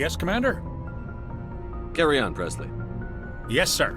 Yes, Commander? Carry on, Presley. Yes, sir.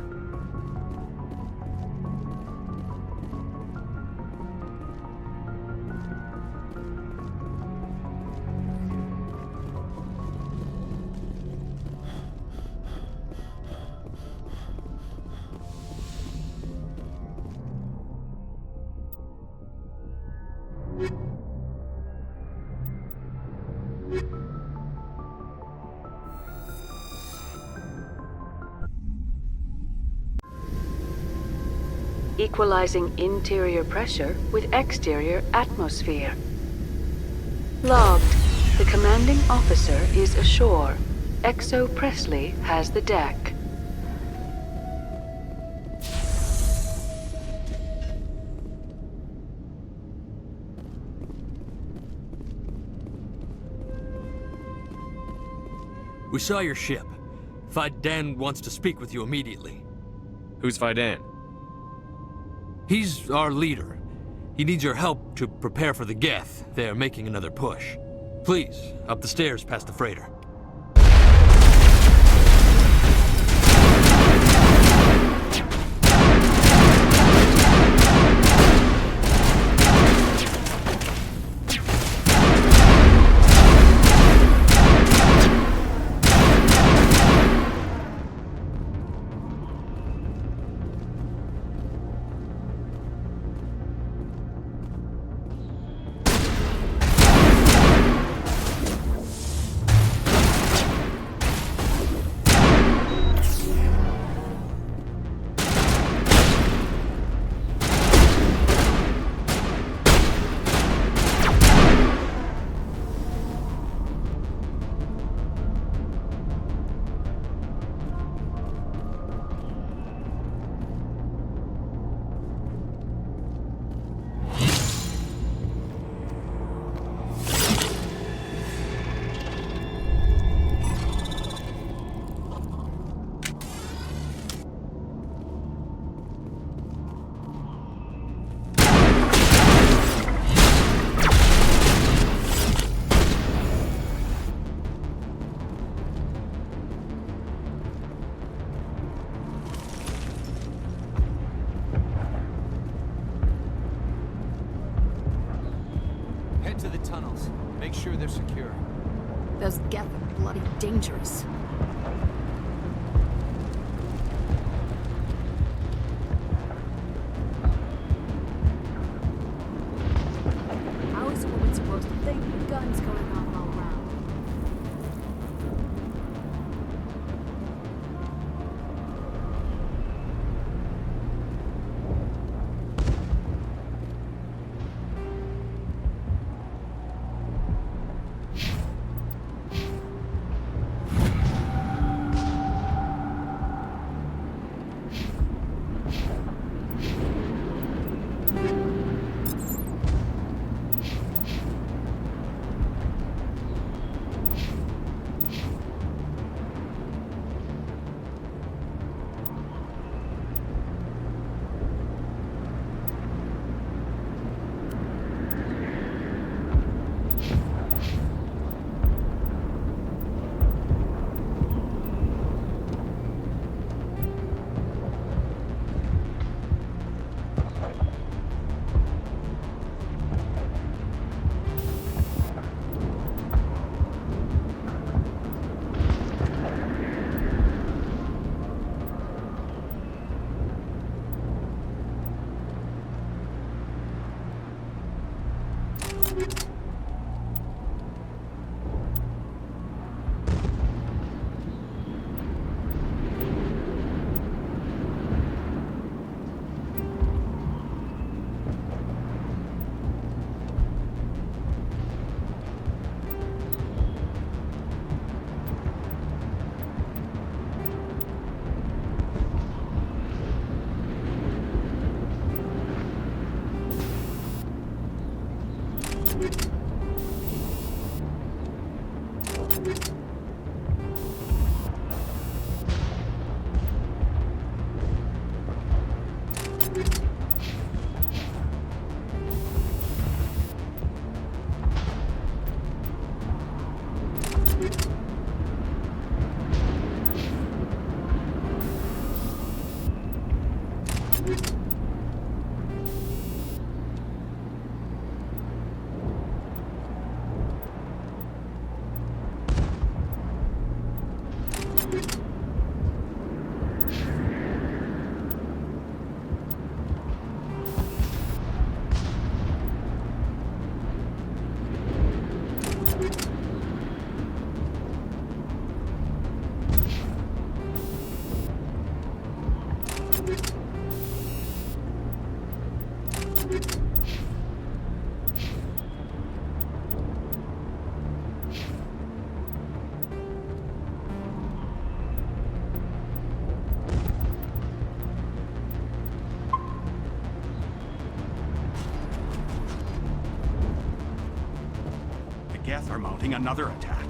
Equalizing interior pressure with exterior atmosphere. Logged. The commanding officer is ashore. Exo Presley has the deck. We saw your ship. Fidan wants to speak with you immediately. Who's Fidan? He's our leader. He needs your help to prepare for the Geth. They're making another push. Please, up the stairs past the freighter. Head to the tunnels. Make sure they're secure. Those Geth are bloody dangerous. Geth are mounting another attack.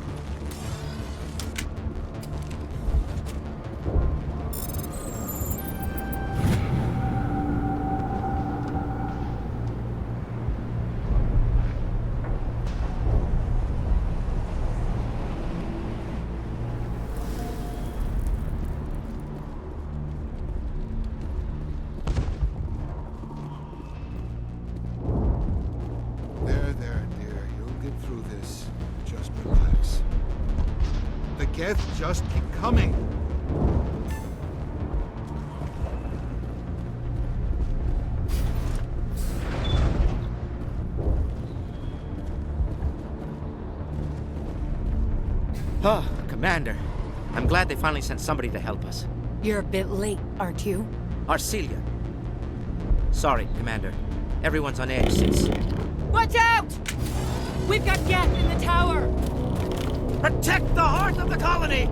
There, dear. You'll get through this. Just relax. The Geth just keep coming. Oh, Commander. I'm glad they finally sent somebody to help us. You're a bit late, aren't you? Arcelia. Sorry, Commander. Everyone's on edge since... Watch out! We've got Geth in the tower! Protect the heart of the colony!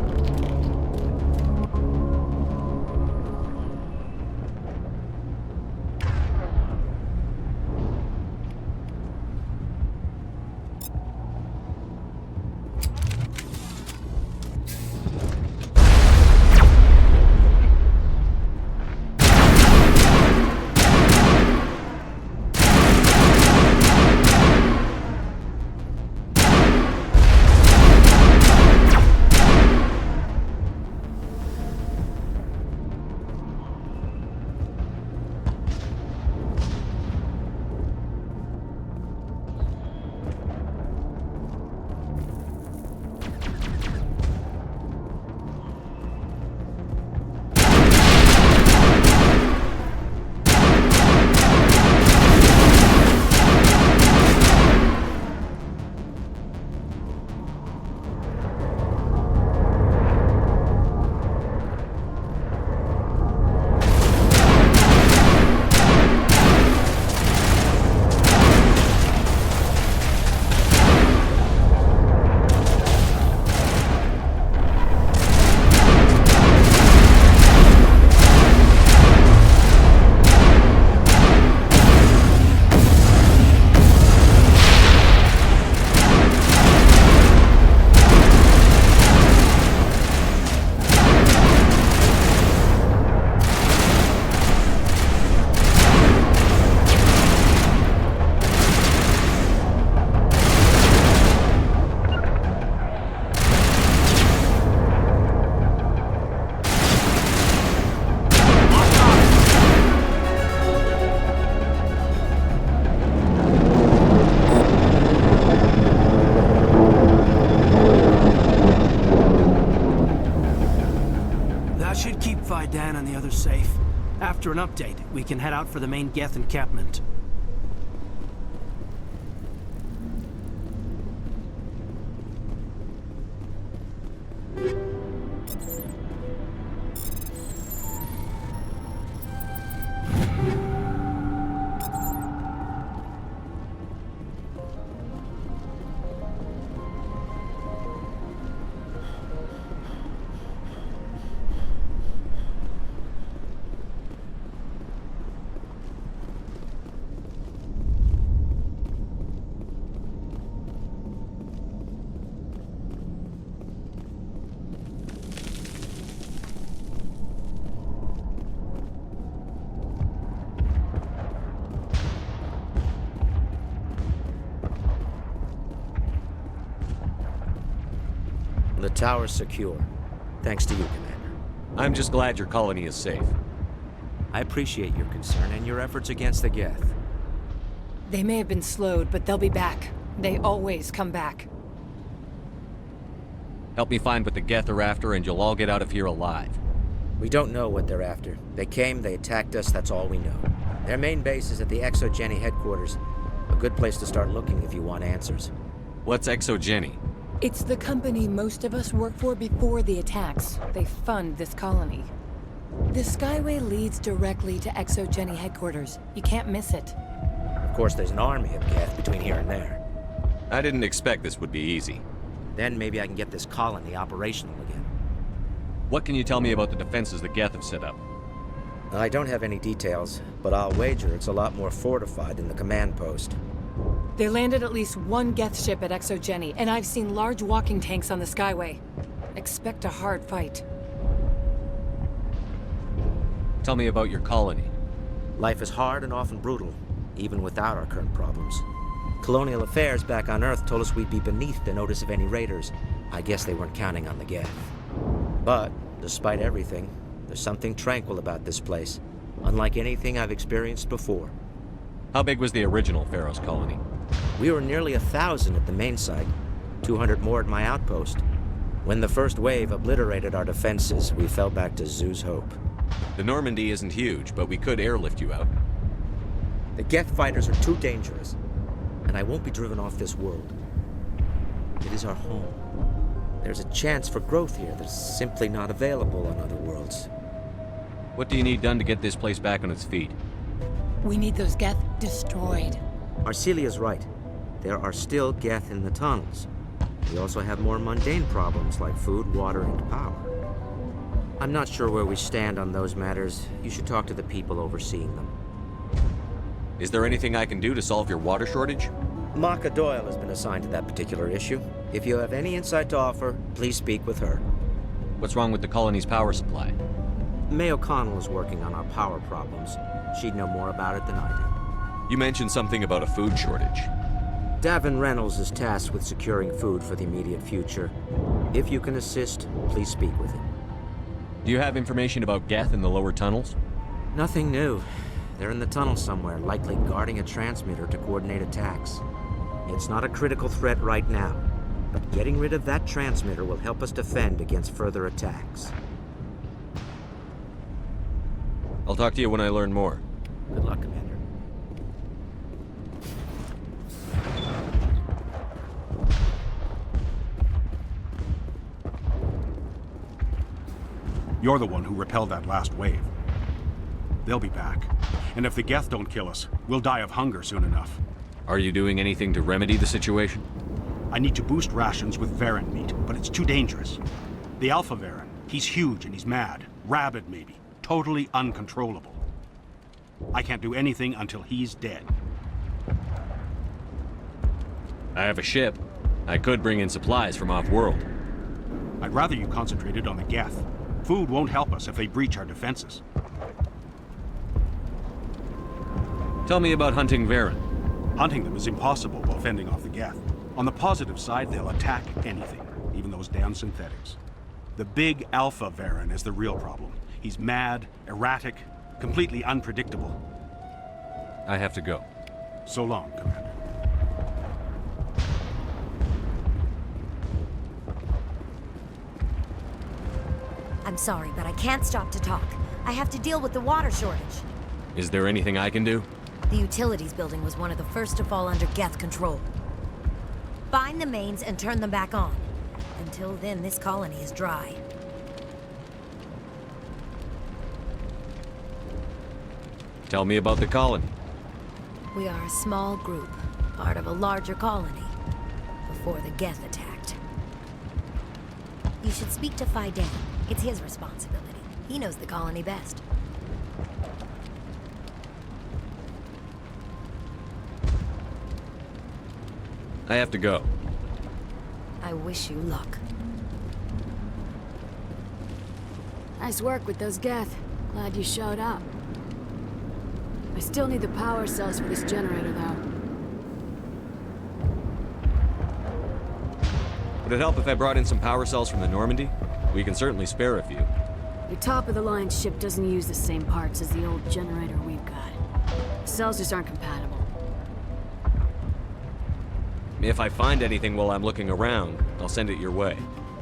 Dan and the others safe. After an update, we can head out for the main Geth encampment. The tower's secure. Thanks to you, Commander. I'm just glad your colony is safe. I appreciate your concern and your efforts against the Geth. They may have been slowed, but they'll be back. They always come back. Help me find what the Geth are after, and you'll all get out of here alive. We don't know what they're after. They came, they attacked us, that's all we know. Their main base is at the ExoGeni headquarters. A good place to start looking if you want answers. What's ExoGeni? It's the company most of us worked for before the attacks. They fund this colony. The Skyway leads directly to ExoGeni headquarters. You can't miss it. Of course, there's an army of Geth between here and there. I didn't expect this would be easy. Then maybe I can get this colony operational again. What can you tell me about the defenses the Geth have set up? I don't have any details, but I'll wager it's a lot more fortified than the command post. They landed at least one Geth ship at ExoGeni, and I've seen large walking tanks on the Skyway. Expect a hard fight. Tell me about your colony. Life is hard and often brutal, even without our current problems. Colonial affairs back on Earth told us we'd be beneath the notice of any raiders. I guess they weren't counting on the Geth. But, despite everything, there's something tranquil about this place, unlike anything I've experienced before. How big was the original Feros colony? We were nearly 1,000 at the main site, 200 more at my outpost. When the first wave obliterated our defenses, we fell back to Zoo's Hope. The Normandy isn't huge, but we could airlift you out. The Geth fighters are too dangerous, and I won't be driven off this world. It is our home. There's a chance for growth here that's simply not available on other worlds. What do you need done to get this place back on its feet? We need those Geth destroyed. Arcelia's right. There are still Geth in the tunnels. We also have more mundane problems like food, water, and power. I'm not sure where we stand on those matters. You should talk to the people overseeing them. Is there anything I can do to solve your water shortage? Maka Doyle has been assigned to that particular issue. If you have any insight to offer, please speak with her. What's wrong with the colony's power supply? May O'Connell is working on our power problems. She'd know more about it than I do. You mentioned something about a food shortage. Davin Reynolds is tasked with securing food for the immediate future. If you can assist, please speak with him. Do you have information about Geth in the lower tunnels? Nothing new. They're in the tunnel somewhere, likely guarding a transmitter to coordinate attacks. It's not a critical threat right now, but getting rid of that transmitter will help us defend against further attacks. I'll talk to you when I learn more. Good luck, Commander. You're the one who repelled that last wave. They'll be back. And if the Geth don't kill us, we'll die of hunger soon enough. Are you doing anything to remedy the situation? I need to boost rations with Varen meat, but it's too dangerous. The Alpha Varen, he's huge and he's mad. Rabid, maybe. Totally uncontrollable. I can't do anything until he's dead. I have a ship. I could bring in supplies from off-world. I'd rather you concentrated on the Geth. Food won't help us if they breach our defenses. Tell me about hunting Varen. Hunting them is impossible while fending off the Geth. On the positive side, they'll attack anything, even those damn synthetics. The big Alpha Varen is the real problem. He's mad, erratic, completely unpredictable. I have to go. So long, Commander. I'm sorry, but I can't stop to talk. I have to deal with the water shortage. Is there anything I can do? The utilities building was one of the first to fall under Geth control. Find the mains and turn them back on. Until then, this colony is dry. Tell me about the colony. We are a small group, part of a larger colony, before the Geth attacked. You should speak to Faidan. It's his responsibility. He knows the colony best. I have to go. I wish you luck. Nice work with those Geth. Glad you showed up. I still need the power cells for this generator, though. Would it help if I brought in some power cells from the Normandy? We can certainly spare a few. Your top-of-the-line ship doesn't use the same parts as the old generator we've got. The cells just aren't compatible. If I find anything while I'm looking around, I'll send it your way.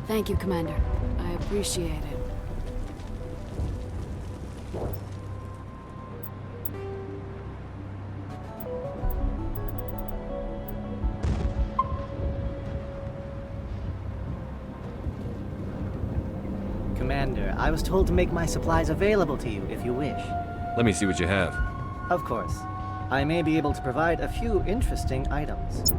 Thank you, Commander. I appreciate it. Commander, I was told to make my supplies available to you if you wish. Let me see what you have. Of course. I may be able to provide a few interesting items.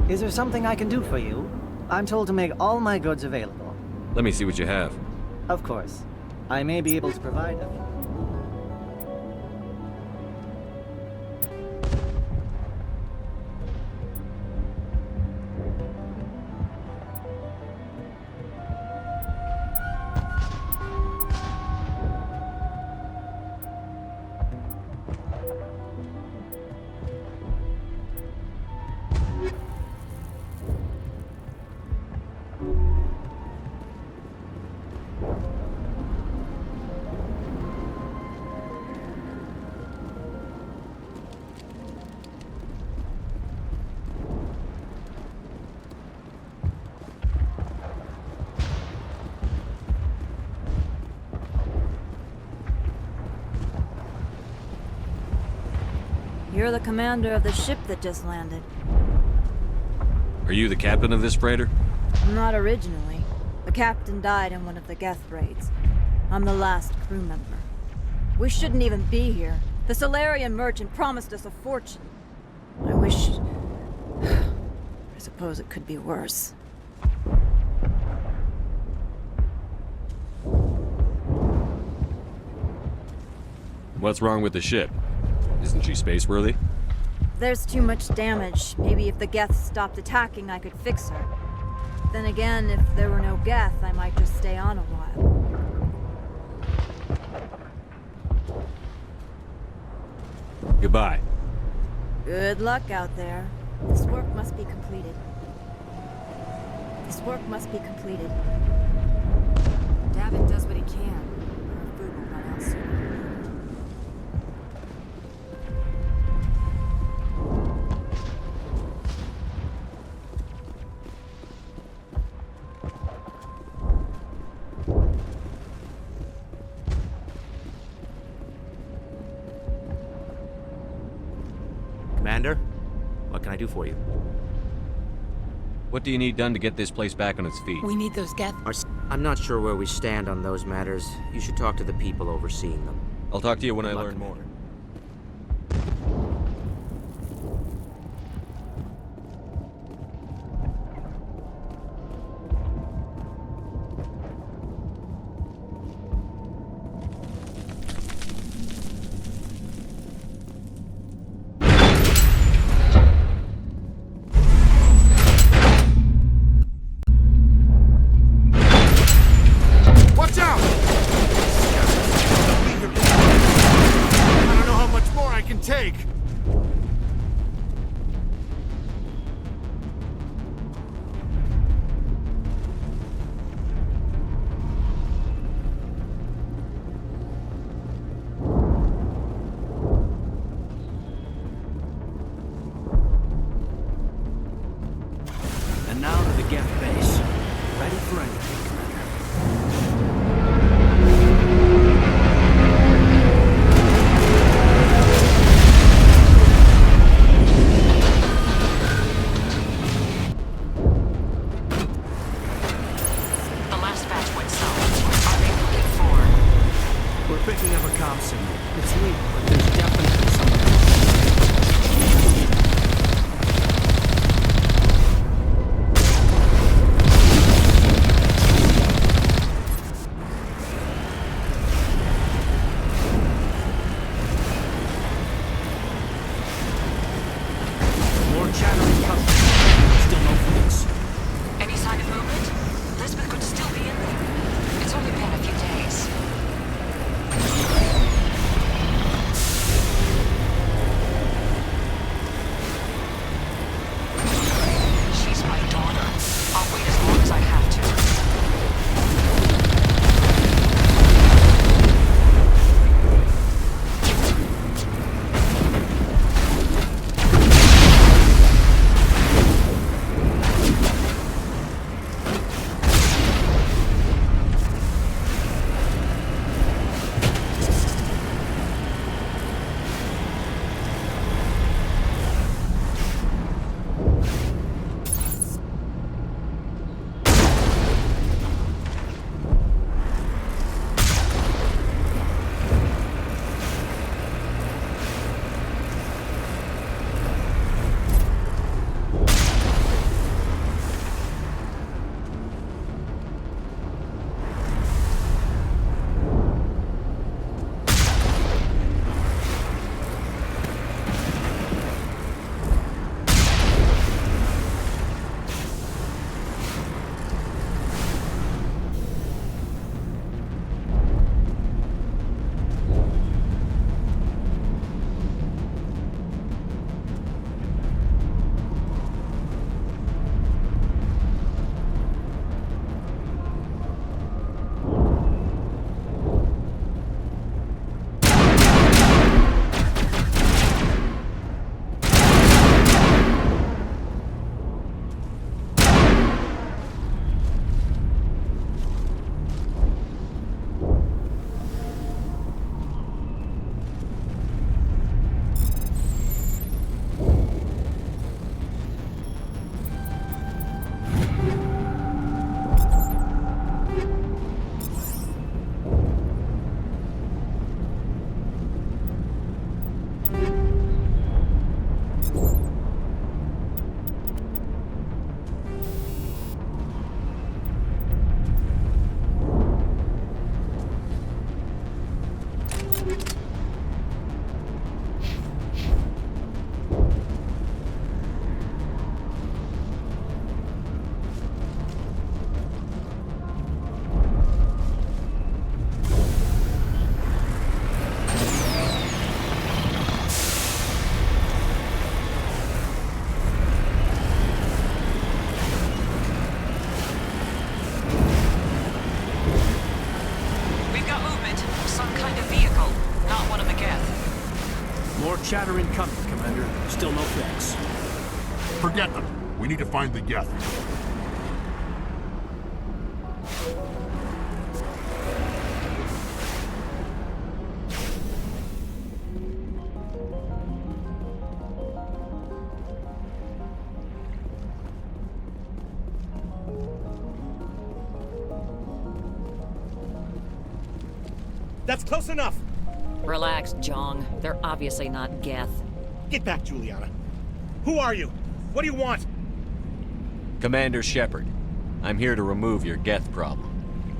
Is there something I can do for you? I'm told to make all my goods available. Let me see what you have. Of course. I may be able to provide a few. You're the commander of the ship that just landed. Are you the captain of this freighter? Not originally. The captain died in one of the Geth raids. I'm the last crew member. We shouldn't even be here. The Solarian merchant promised us a fortune. I wish... I suppose it could be worse. What's wrong with the ship? Isn't she space-worthy? there's too much damage. Maybe if the Geth stopped attacking, I could fix her. Then again, if there were no Geth, I might just stay on a while. Goodbye. Good luck out there. This work must be completed. This work must be completed. Davin does what he can. Our food will run out soon. Commander, what can I do for you? What do you need done to get this place back on its feet? We need those Geth. I'm not sure where we stand on those matters. You should talk to the people overseeing them. I'll talk to you when I Good luck, learn more. Commander. Watch out! I don't know how much more I can take. And now to the Geth base. Ready for anything, Commander. The last batch went south. Are they moving forward? We're picking up a comm signal. It's weak, but there's definitely something. chatter incoming, Commander. Still no fix. Forget them. We need to find the Geth. That's close enough! Relax, Jong. They're obviously not Geth. Get back, Juliana. Who are you? What do you want? Commander Shepard, I'm here to remove your Geth problem.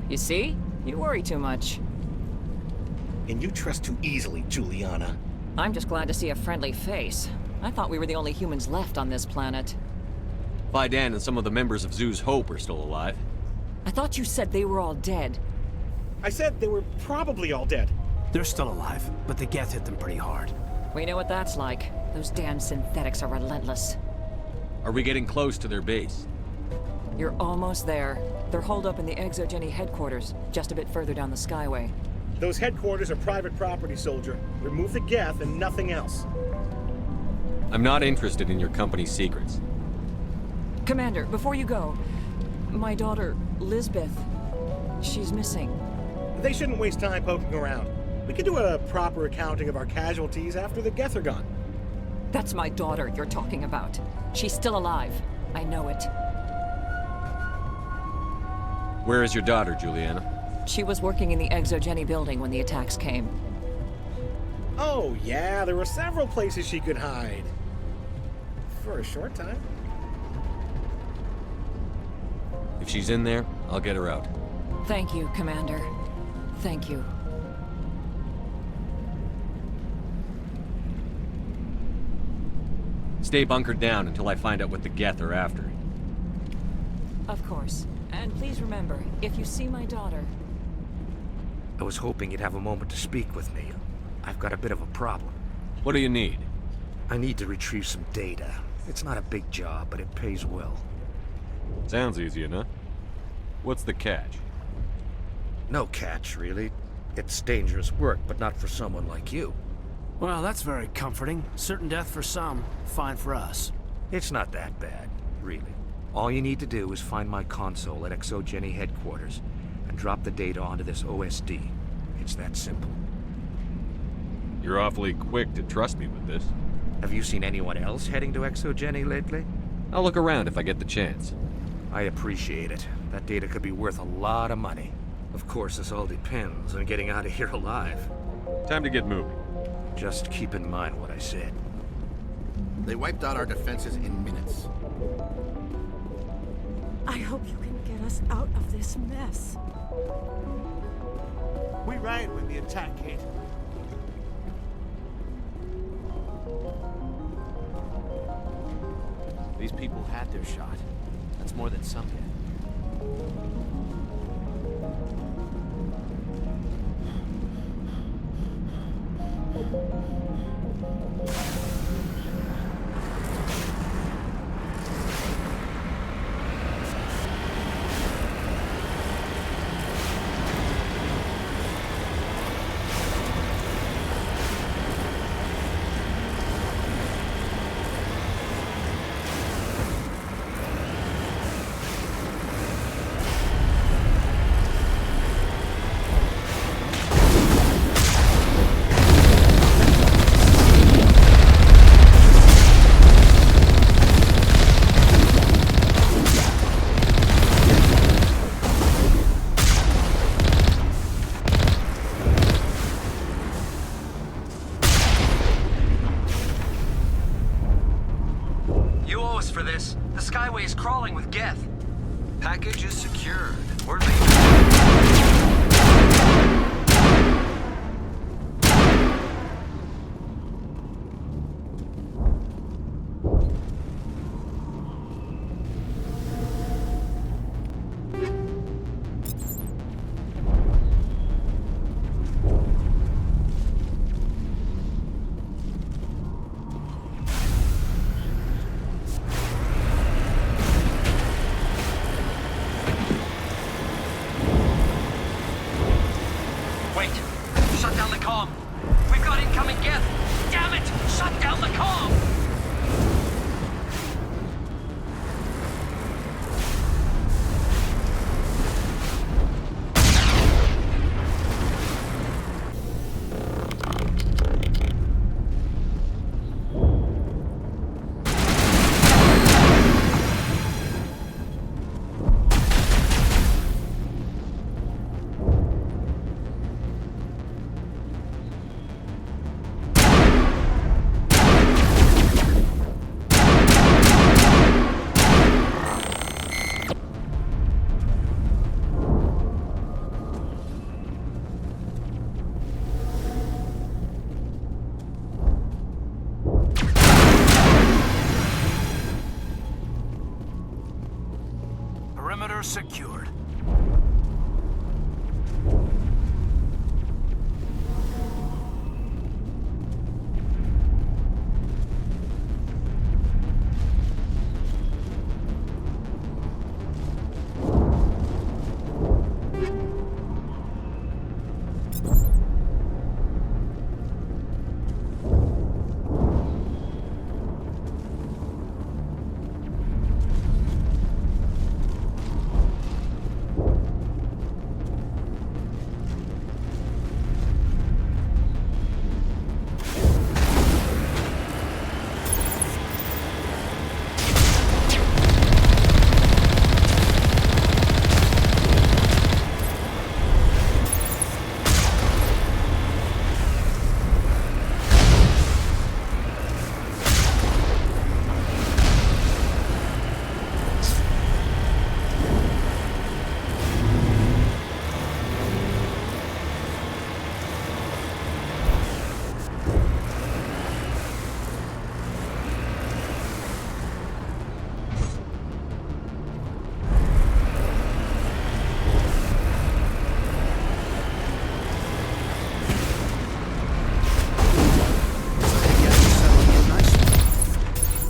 You see? You worry too much. And you trust too easily, Juliana. I'm just glad to see a friendly face. I thought we were the only humans left on this planet. Fidan and some of the members of Zoo's Hope are still alive. I thought you said they were all dead. I said they were probably all dead. They're still alive, but the Geth hit them pretty hard. We know what that's like. Those damn synthetics are relentless. Are we getting close to their base? You're almost there. They're holed up in the ExoGeni headquarters, just a bit further down the Skyway. Those headquarters are private property, soldier. Remove the Geth and nothing else. I'm not interested in your company's secrets. Commander, before you go, my daughter, Lisbeth, she's missing. They shouldn't waste time poking around. We could do a proper accounting of our casualties after the Geth are gone. That's my daughter you're talking about. She's still alive. I know it. Where is your daughter, Juliana? She was working in the ExoGeni building when the attacks came. Oh, yeah, there were several places she could hide. For a short time. If she's in there, I'll get her out. Thank you, Commander. Thank you. Stay bunkered down until I find out what the Geth are after. Of course. And please remember, if you see my daughter... I was hoping you'd have a moment to speak with me. I've got a bit of a problem. What do you need? I need to retrieve some data. It's not a big job, but it pays well. Sounds easy enough. What's the catch? No catch, really. It's dangerous work, but not for someone like you. Well, that's very comforting. Certain death for some, fine for us. It's not that bad, really. All you need to do is find my console at ExoGeni headquarters and drop the data onto this OSD. It's that simple. You're awfully quick to trust me with this. Have you seen anyone else heading to ExoGeni lately? I'll look around if I get the chance. I appreciate it. That data could be worth a lot of money. Of course, this all depends on getting out of here alive. Time to get moving. Just keep in mind what I said. They wiped out our defenses in minutes. I hope you can get us out of this mess. We riot when the attack came. These people had their shot. That's more than some get. For this, the Skyway is crawling with Geth. Package is secured. We're leaving. Perimeter secured.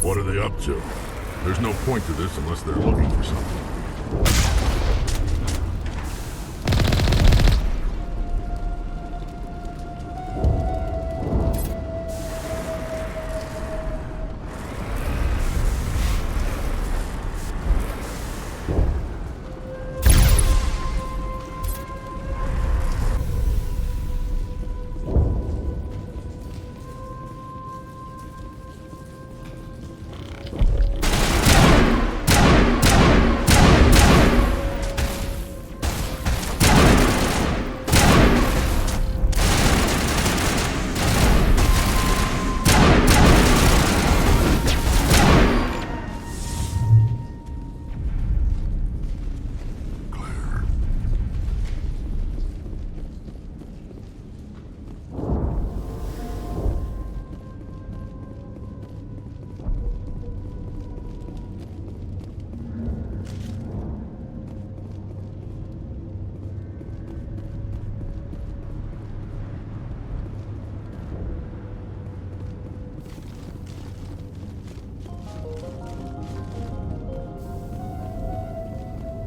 What are they up to? There's no point to this unless they're looking for something.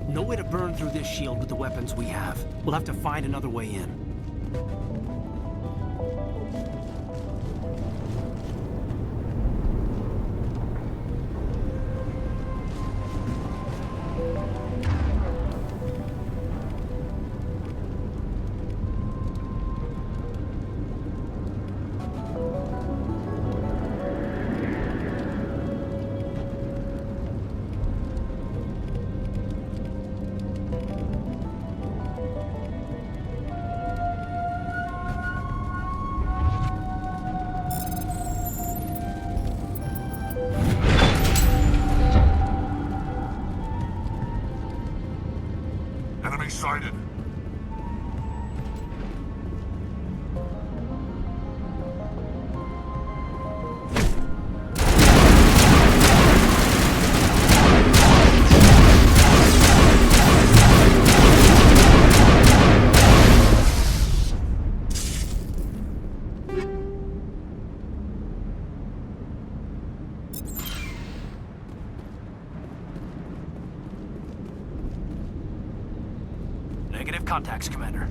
No way to burn through this shield with the weapons we have. We'll have to find another way in. Enemy sighted. Negative contacts, Commander.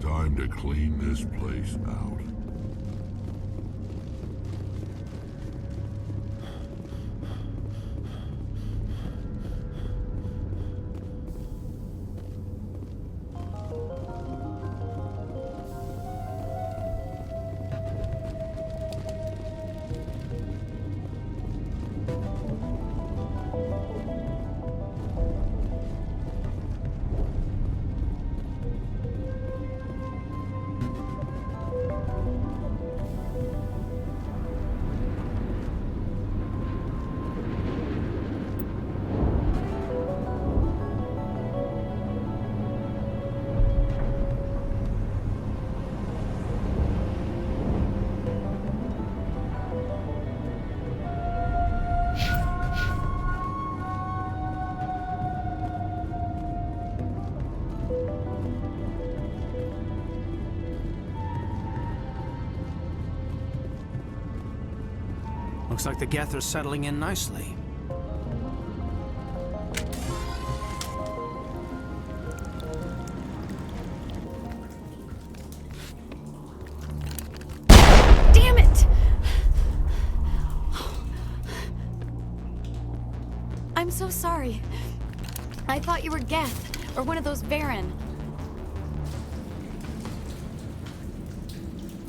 Time to clean this place out. Looks like the Geth are settling in nicely. Damn it! I'm so sorry. I thought you were Geth, or one of those Varen.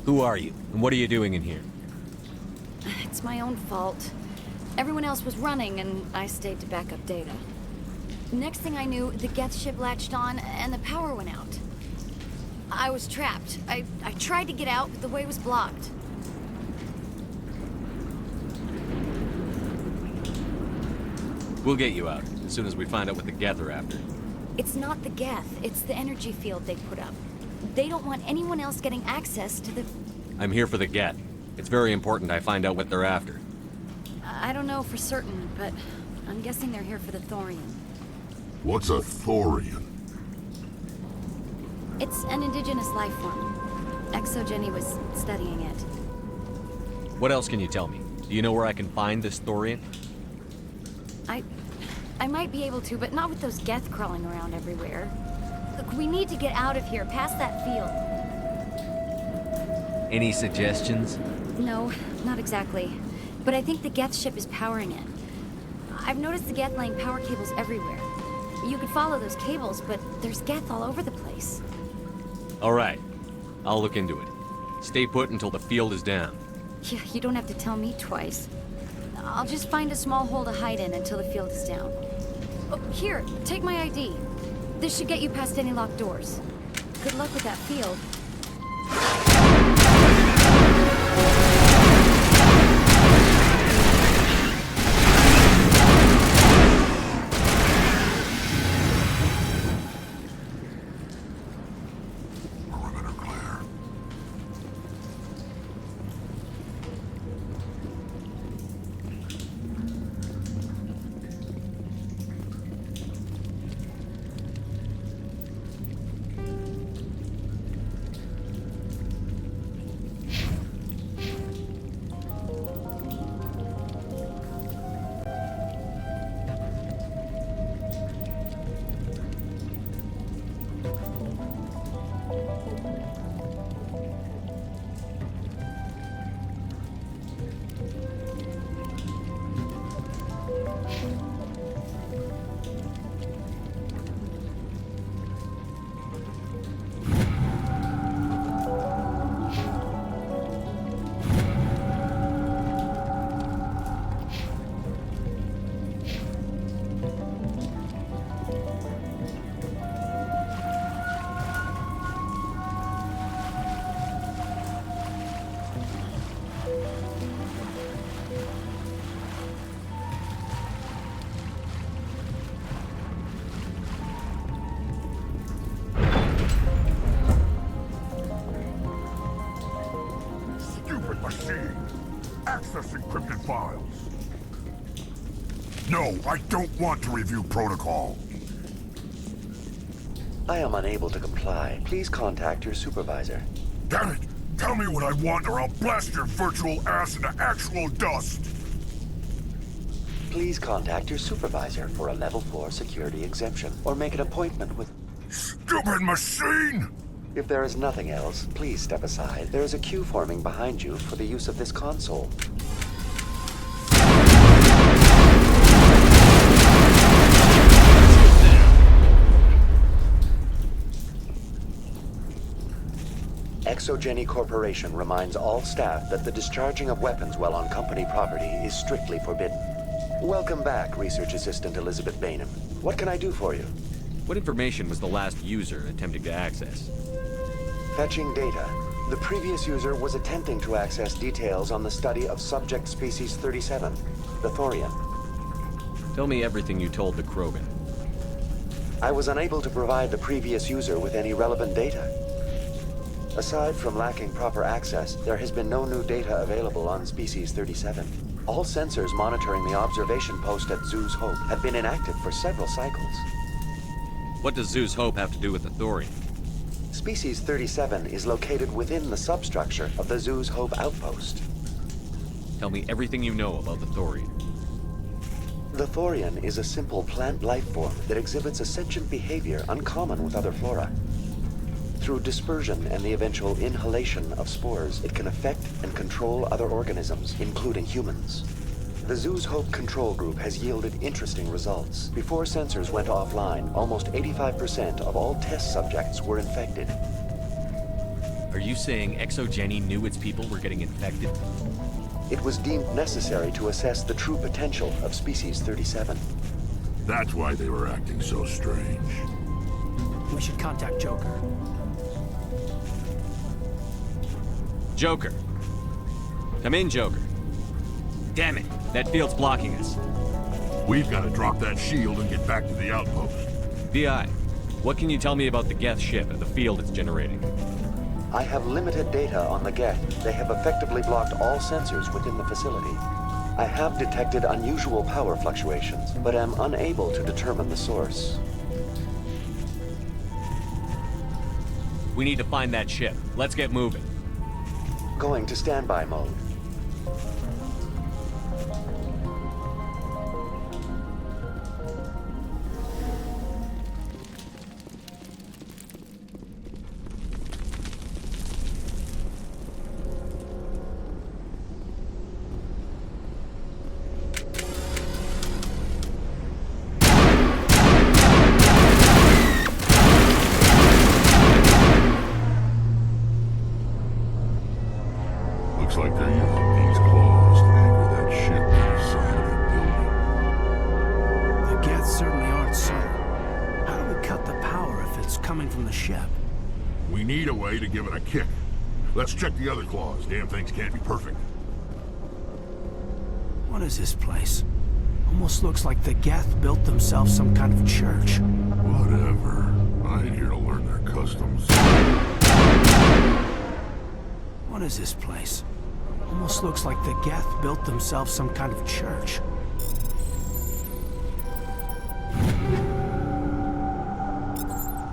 Who are you, and what are you doing in here? It's my own fault. Everyone else was running, and I stayed to back up data. Next thing I knew, the Geth ship latched on, and the power went out. I was trapped. I tried to get out, but the way was blocked. We'll get you out, as soon as we find out what the Geth are after. It's not the Geth, it's the energy field they put up. They don't want anyone else getting access to the... I'm here for the Geth. It's very important I find out what they're after. I don't know for certain, but I'm guessing they're here for the Thorian. What's a Thorian? It's an indigenous life form. ExoGenny was studying it. What else can you tell me? Do you know where I can find this Thorian? I might be able to, but not with those Geth crawling around everywhere. Look, we need to get out of here, past that field. Any suggestions? No, not exactly. But I think the Geth ship is powering it. I've noticed the Geth laying power cables everywhere. You could follow those cables, but there's Geth all over the place. All right. I'll look into it. Stay put until the field is down. Yeah, you don't have to tell me twice. I'll just find a small hole to hide in until the field is down. Oh, here, take my ID. This should get you past any locked doors. Good luck with that field. Access encrypted files. No, I don't want to review protocol. I am unable to comply. Please contact your supervisor. Damn it! Tell me what I want or I'll blast your virtual ass into actual dust! Please contact your supervisor for a level 4 security exemption, or make an appointment with... Stupid machine! If there is nothing else, please step aside. There is a queue forming behind you for the use of this console. Exogeny Corporation reminds all staff that the discharging of weapons while on company property is strictly forbidden. Welcome back, Research Assistant Elizabeth Bainham. What can I do for you? What information was the last user attempting to access? Fetching data. The previous user was attempting to access details on the study of subject species 37, the Thorian. Tell me everything you told the Krogan. I was unable to provide the previous user with any relevant data. Aside from lacking proper access, there has been no new data available on Species 37. All sensors monitoring the observation post at Zoo's Hope have been inactive for several cycles. What does Zoo's Hope have to do with the Thorian? Species 37 is located within the substructure of the Zoo's Hope outpost. Tell me everything you know about the Thorian. The Thorian is a simple plant life form that exhibits a sentient behavior uncommon with other flora. Through dispersion and the eventual inhalation of spores, it can affect and control other organisms, including humans. The Zoo's Hope control group has yielded interesting results. Before sensors went offline, almost 85% of all test subjects were infected. Are you saying Exogeny knew its people were getting infected? It was deemed necessary to assess the true potential of Species 37. That's why they were acting so strange. We should contact Joker. Joker. Come in, Joker. Damn it, that field's blocking us. We've got to drop that shield and get back to the outpost. VI, what can you tell me about the Geth ship and the field it's generating? I have limited data on the Geth. They have effectively blocked all sensors within the facility. I have detected unusual power fluctuations, but am unable to determine the source. We need to find that ship. Let's get moving. Going to standby mode. Looks like they're using these claws to anchor that ship to the side of the building. The Geths certainly aren't subtle. How do we cut the power if it's coming from the ship? We need a way to give it a kick. Let's check the other claws. Damn things can't be perfect. What is this place? Almost looks like the Geth built themselves some kind of church. Whatever. I ain't here to learn their customs. What is this place? Almost looks like the Geth built themselves some kind of church.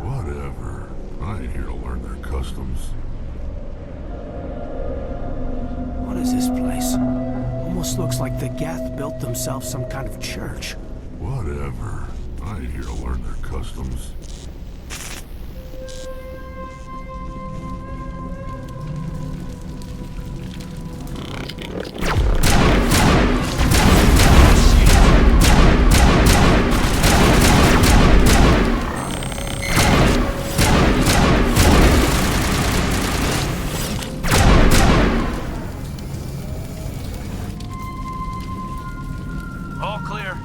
Whatever. I ain't here to learn their customs. What is this place? Almost looks like the Geth built themselves some kind of church. Whatever. I ain't here to learn their customs. All clear.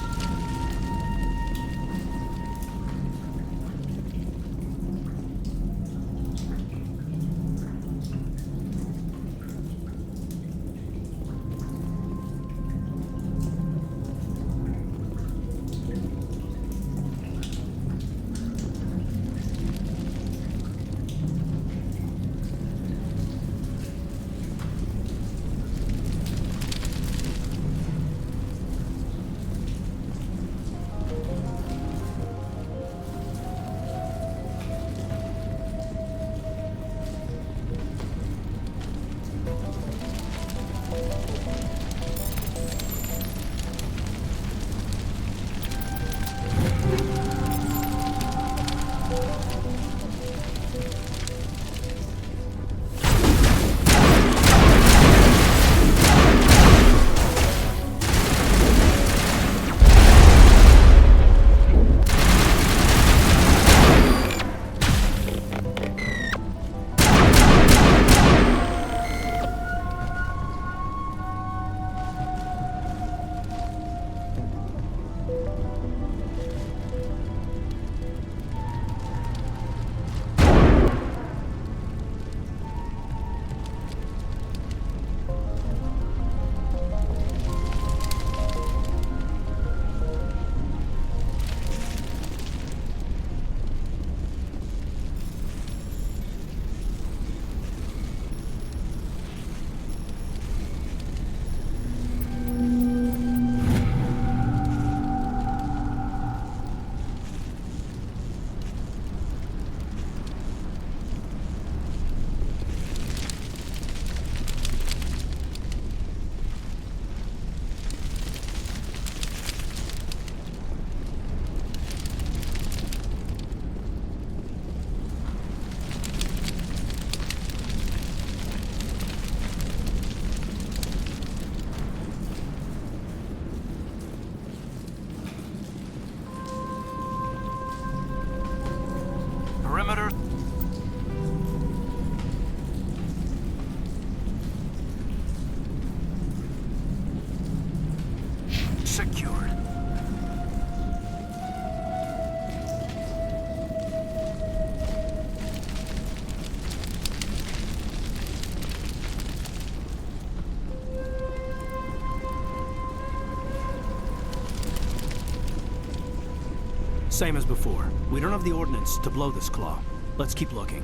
Same as before. We don't have the ordnance to blow this claw. Let's keep looking.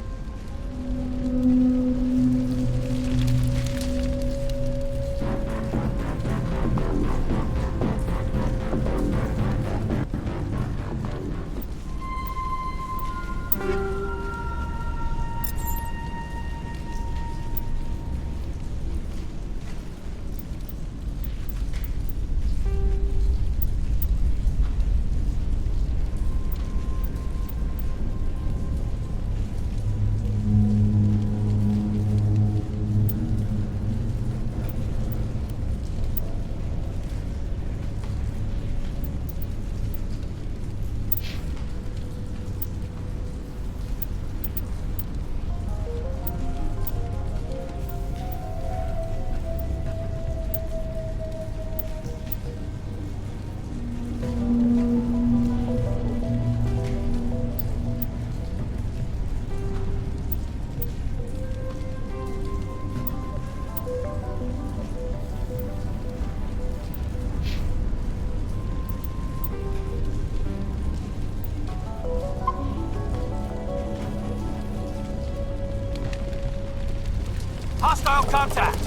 Hostile contact!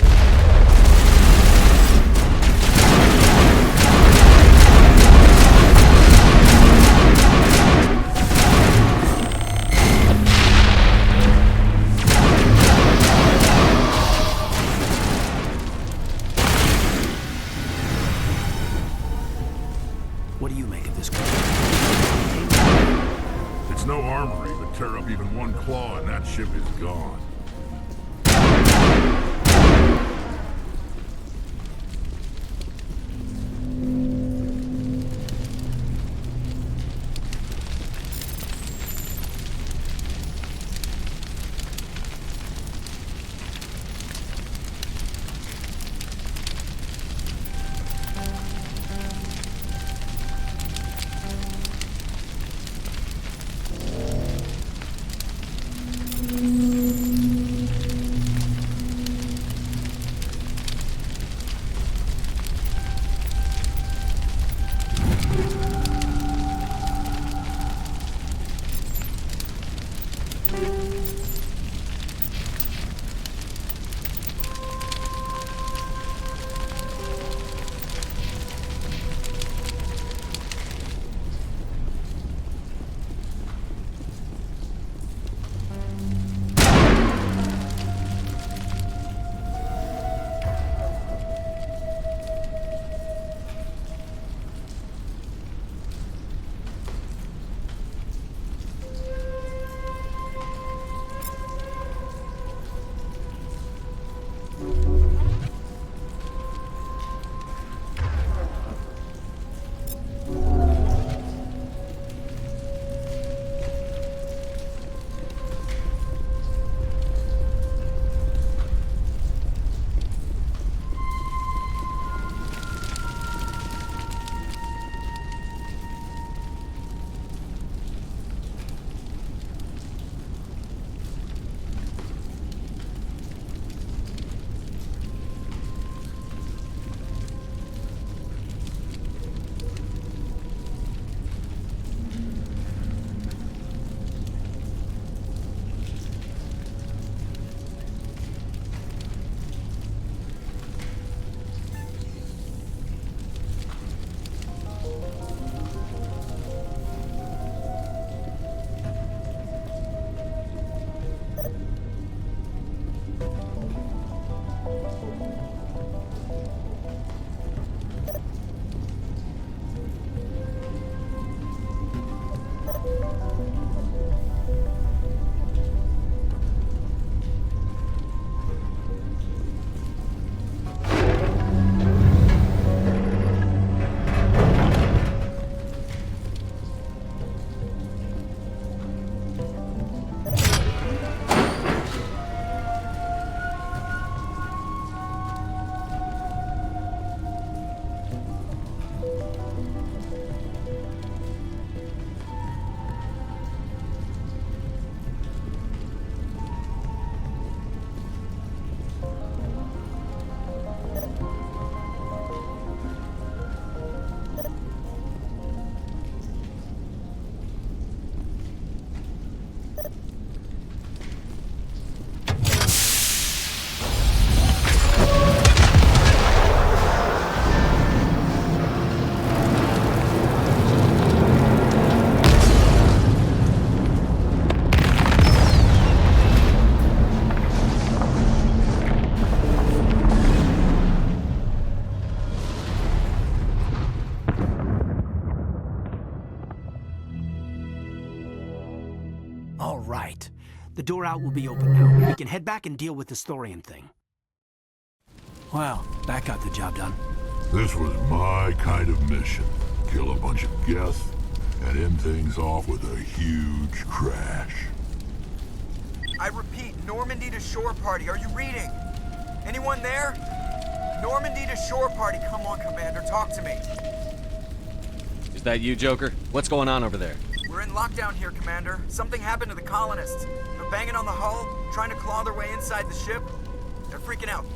What do you make of this? It's no armory, but tear up even one claw and that ship is gone. The door out will be open now. We can head back and deal with this Thorian thing. Well, that got the job done. This was my kind of mission. Kill a bunch of Geth and end things off with a huge crash. I repeat, Normandy to shore party. Are you reading? Anyone there? Normandy to shore party. Come on, Commander. Talk to me. Is that you, Joker? What's going on over there? We're in lockdown here, Commander. Something happened to the colonists. They're banging on the hull, trying to claw their way inside the ship. They're freaking out.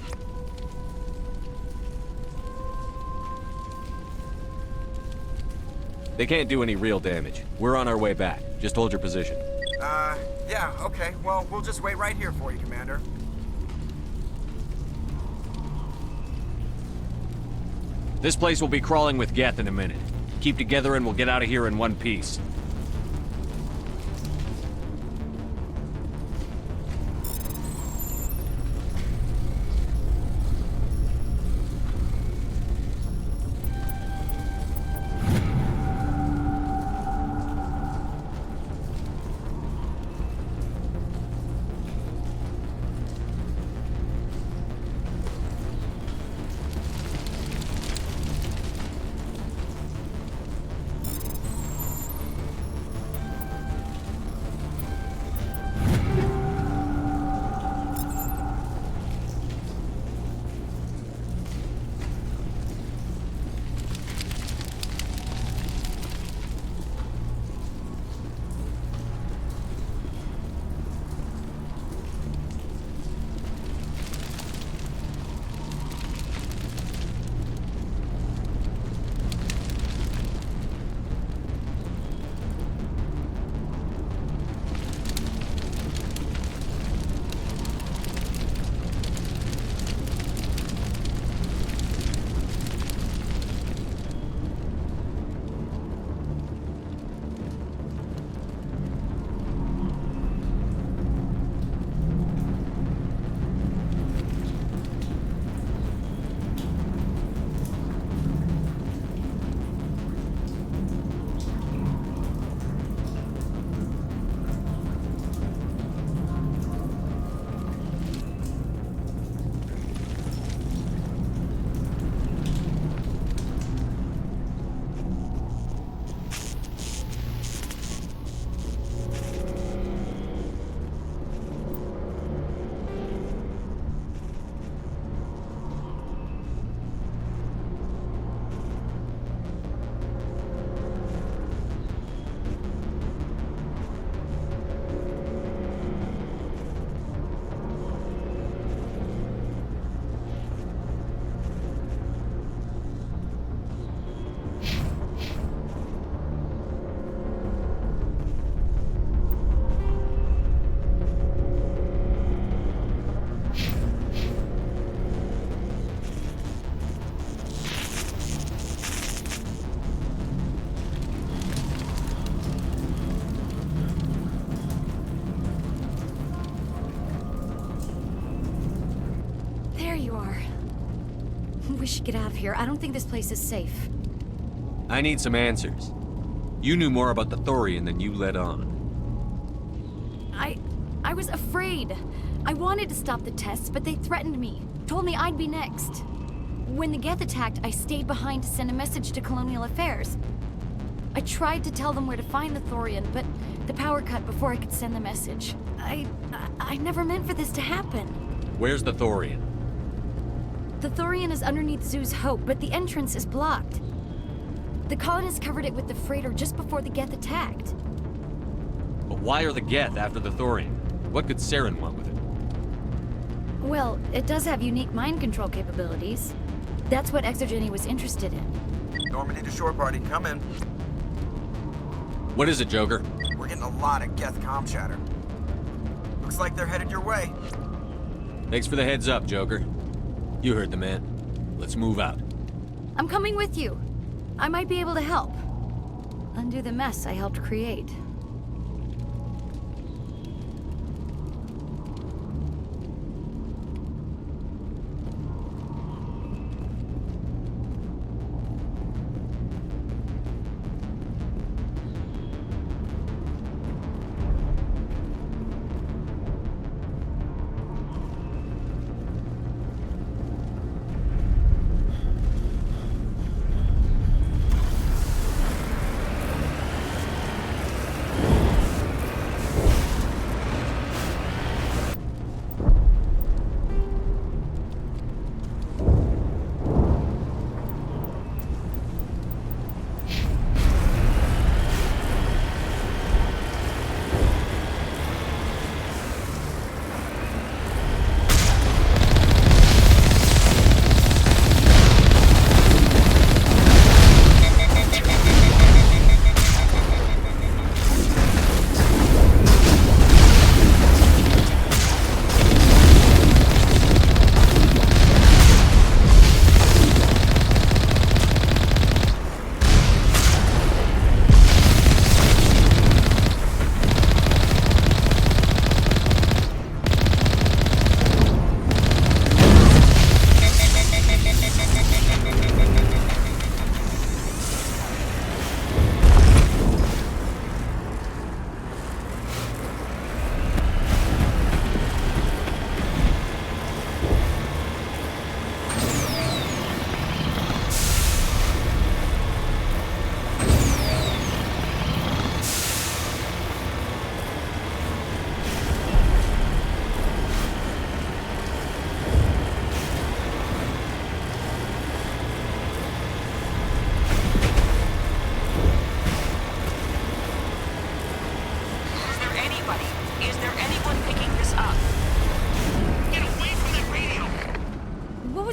They can't do any real damage. We're on our way back. Just hold your position. Yeah, okay. Well, we'll just wait right here for you, Commander. This place will be crawling with Geth in a minute. Keep together and we'll get out of here in one piece. We should get out of here. I don't think this place is safe. I need some answers. You knew more about the Thorian than you let on. I was afraid. I wanted to stop the tests, but they threatened me. Told me I'd be next. When the Geth attacked, I stayed behind to send a message to Colonial Affairs. I tried to tell them where to find the Thorian, but the power cut before I could send the message. I never meant for this to happen. Where's the Thorian? The Thorian is underneath Zoo's Hope, but the entrance is blocked. The colonists covered it with the freighter just before the Geth attacked. But why are the Geth after the Thorian? What could Saren want with it? Well, it does have unique mind control capabilities. That's what Exogeny was interested in. Normandy to shore party, come in. What is it, Joker? We're getting a lot of Geth comm chatter. Looks like they're headed your way. Thanks for the heads up, Joker. You heard the man. Let's move out. I'm coming with you. I might be able to help. Undo the mess I helped create.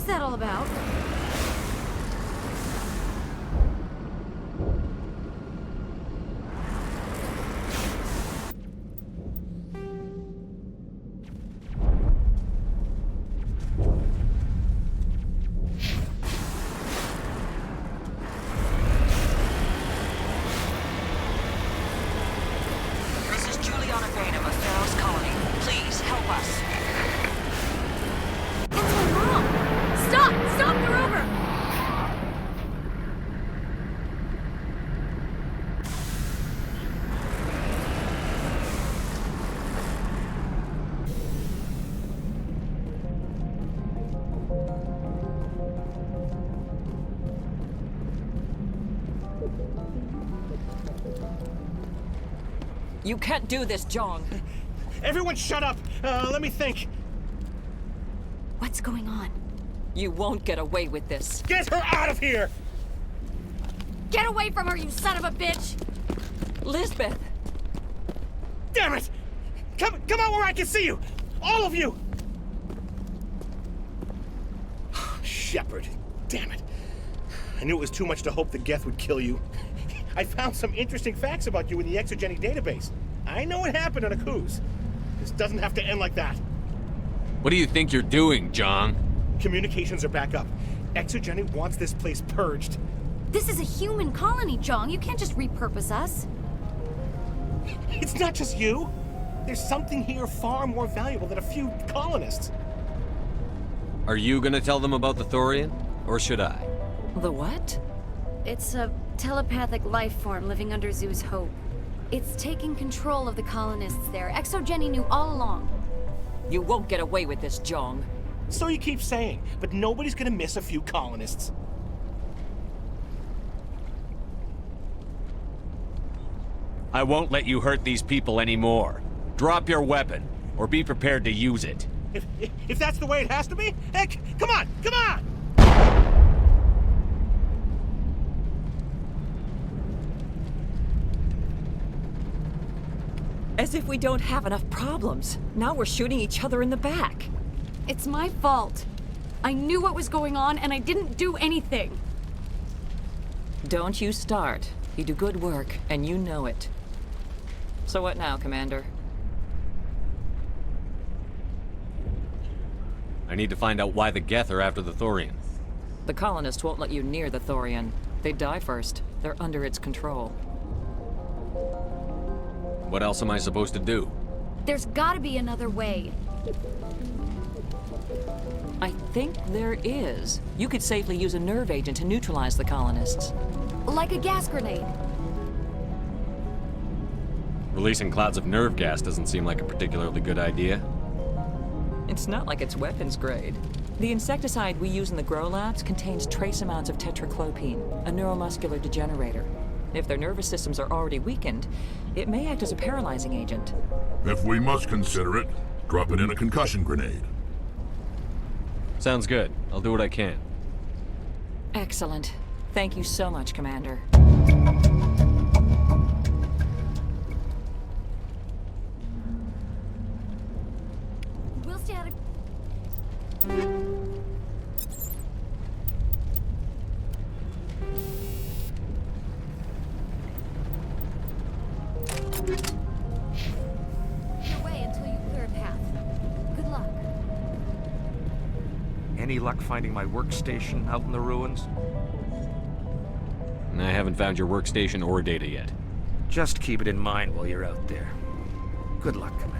was that all about? You can't do this, Jong. Everyone shut up! Let me think. What's going on? You won't get away with this. Get her out of here! Get away from her, you son of a bitch! Lisbeth! Damn it! Come out where I can see you! All of you! Shepard, damn it. I knew it was too much to hope the Geth would kill you. I found some interesting facts about you in the Exogeny database. I know it happened on a cruise. This doesn't have to end like that. What do you think you're doing, Jong? Communications are back up. Exogeny wants this place purged. This is a human colony, Jong. You can't just repurpose us. It's not just you. There's something here far more valuable than a few colonists. Are you gonna tell them about the Thorian? Or should I? The what? It's a telepathic life form living under Zoo's hope. It's taking control of the colonists there. Exogeny knew all along. You won't get away with this, Jong. So you keep saying, but nobody's gonna miss a few colonists. I won't let you hurt these people anymore. Drop your weapon, or be prepared to use it. If that's the way it has to be, heck, come on, come on! As if we don't have enough problems. Now we're shooting each other in the back. It's my fault. I knew what was going on, and I didn't do anything. Don't you start. You do good work, and you know it. So what now, Commander? I need to find out why the Geth are after the Thorian. The colonists won't let you near the Thorian. They'd die first. They're under its control. What else am I supposed to do? There's gotta be another way. I think there is. You could safely use a nerve agent to neutralize the colonists. Like a gas grenade. Releasing clouds of nerve gas doesn't seem like a particularly good idea. It's not like it's weapons grade. The insecticide we use in the grow labs contains trace amounts of tetraclopine, a neuromuscular degenerator. If their nervous systems are already weakened, it may act as a paralyzing agent. If we must consider it, drop it in a concussion grenade. Sounds good. I'll do what I can. Excellent. Thank you so much, Commander. We'll stay out of... Your way until you clear a path. Good luck. Any luck finding my workstation out in the ruins? I haven't found your workstation or data yet. Just keep it in mind while you're out there. Good luck, Commander.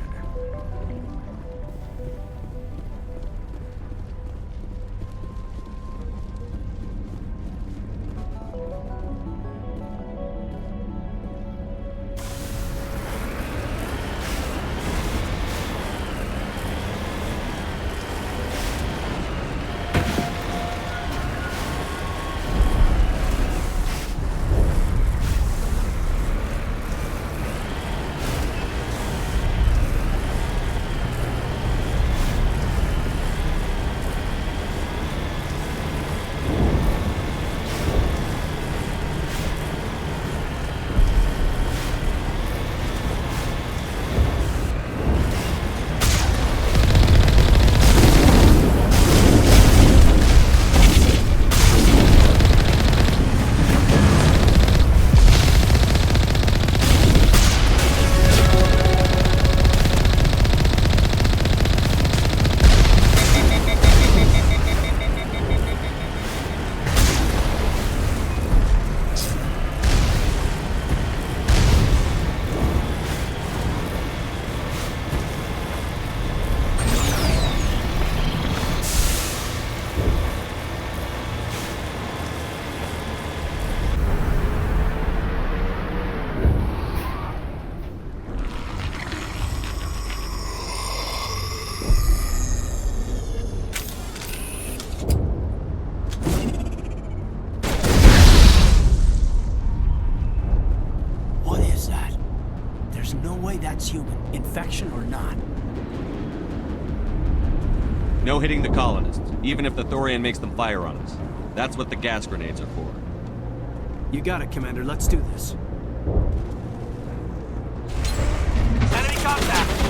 it's human, infection or not. No hitting the colonists, even if the Thorian makes them fire on us. That's what the gas grenades are for. You got it, Commander. Let's do this. Enemy contact!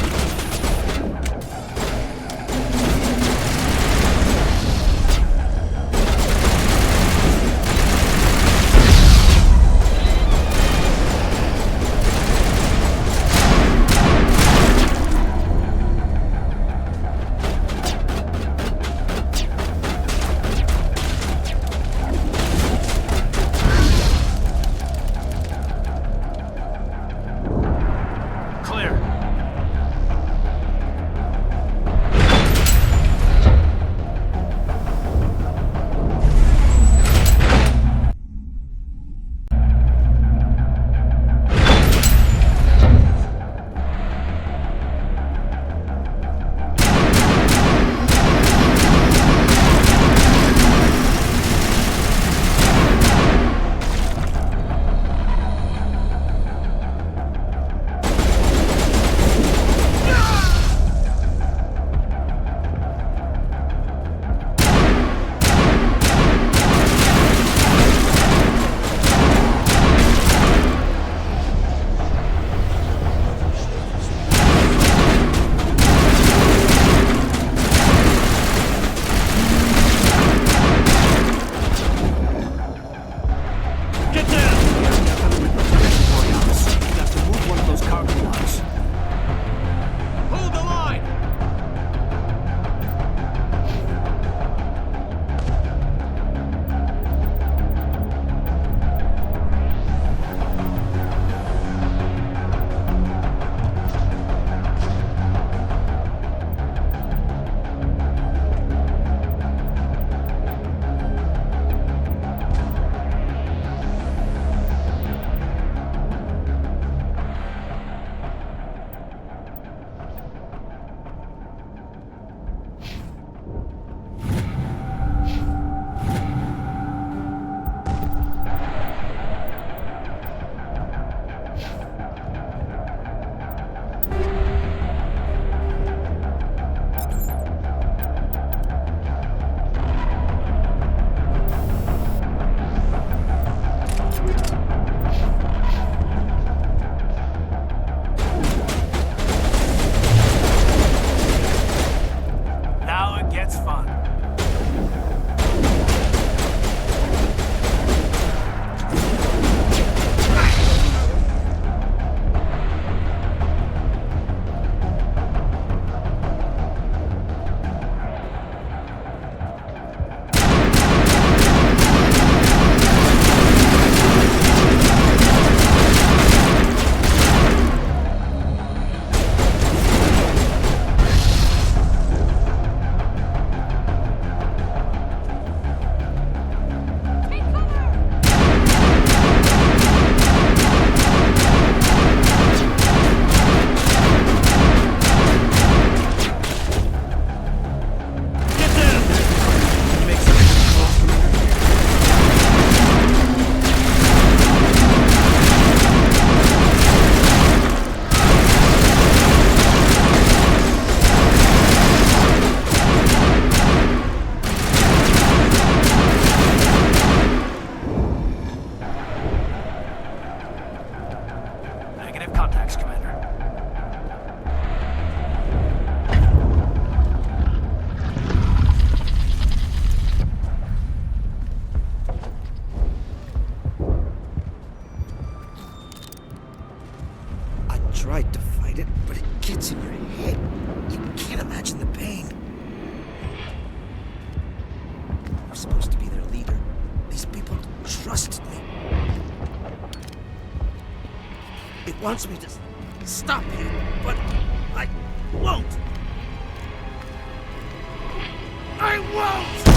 tried to fight it, but it gets in your head. You can't imagine the pain. I'm supposed to be their leader. These people trusted me. It wants me to stop you, but I won't. I won't!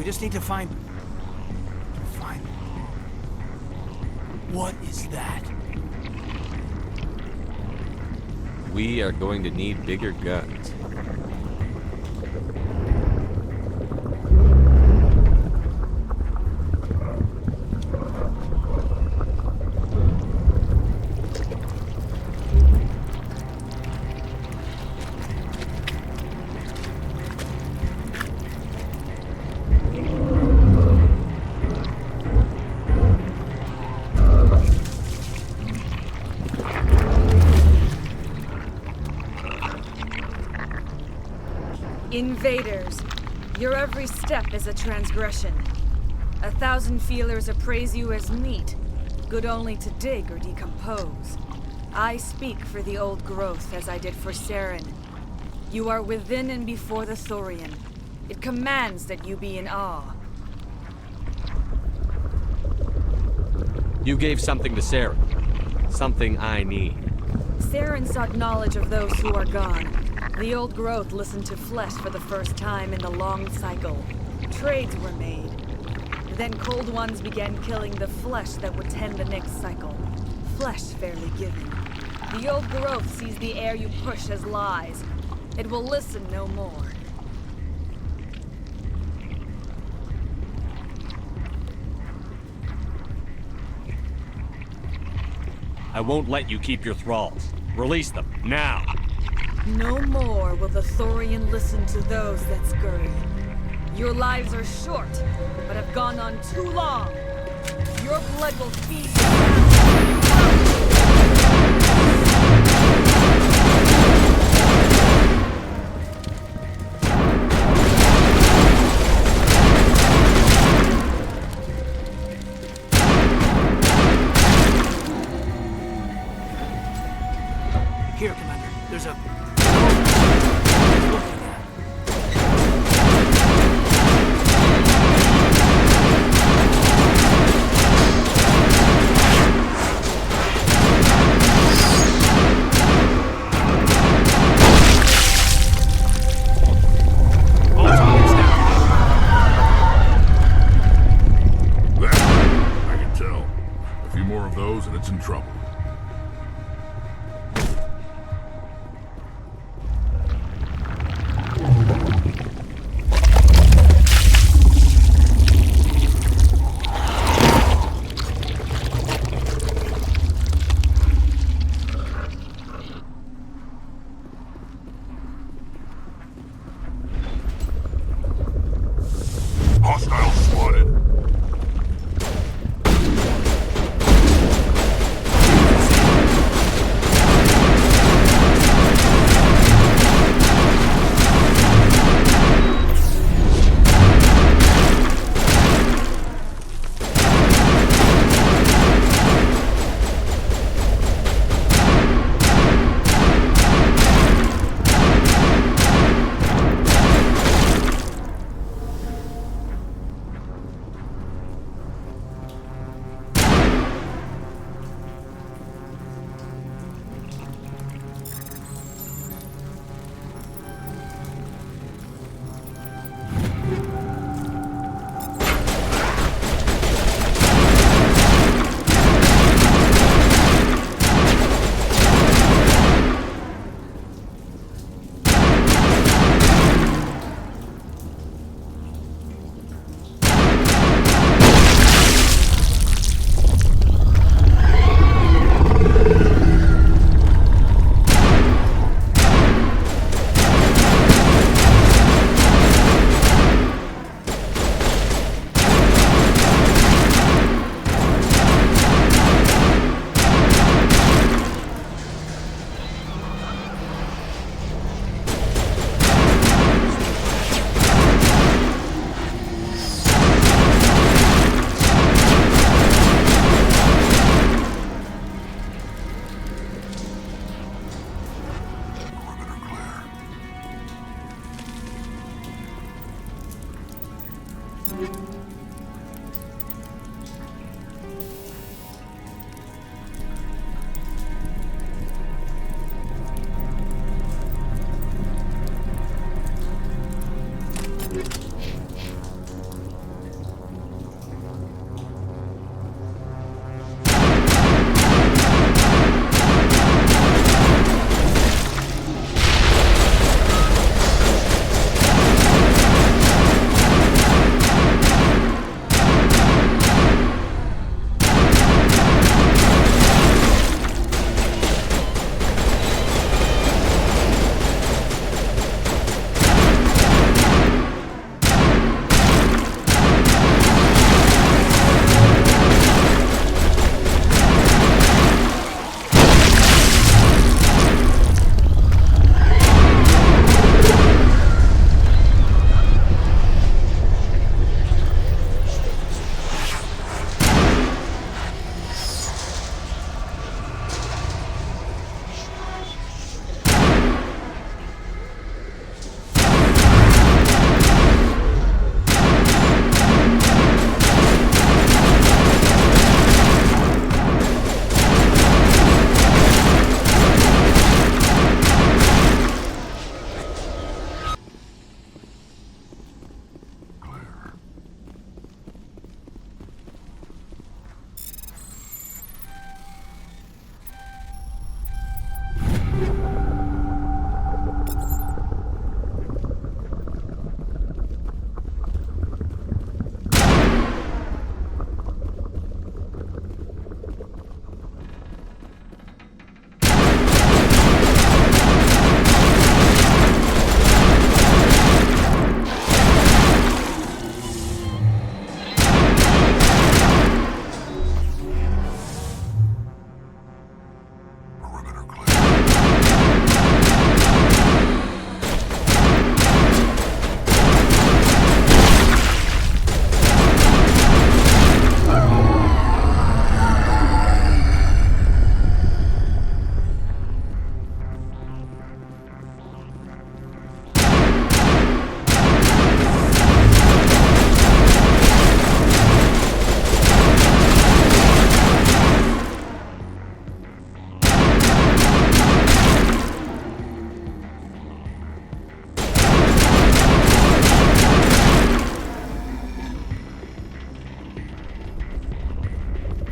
We just need to find... What is that? We are going to need bigger guns. Invaders, your every step is a transgression. 1,000 feelers appraise you as meat, good only to dig or decompose. I speak for the old growth as I did for Saren. You are within and before the Thorian. It commands that you be in awe. You gave something to Sarah. Something I need. Saren sought knowledge of those who are gone. The old growth listened to flesh for the first time in the long cycle. Trades were made. Then cold ones began killing the flesh that would tend the next cycle. Flesh fairly given. The old growth sees the air you push as lies. It will listen no more. I won't let you keep your thralls. Release them, now! No more will the Thorian listen to those that scurry. Your lives are short, but have gone on too long. Your blood will feed Here, Commander. There's a... I can tell. A few more of those and it's in trouble. Hostile spotted.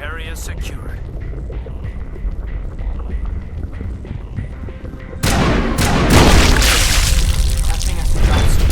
Area secured. Passing us to Johnson.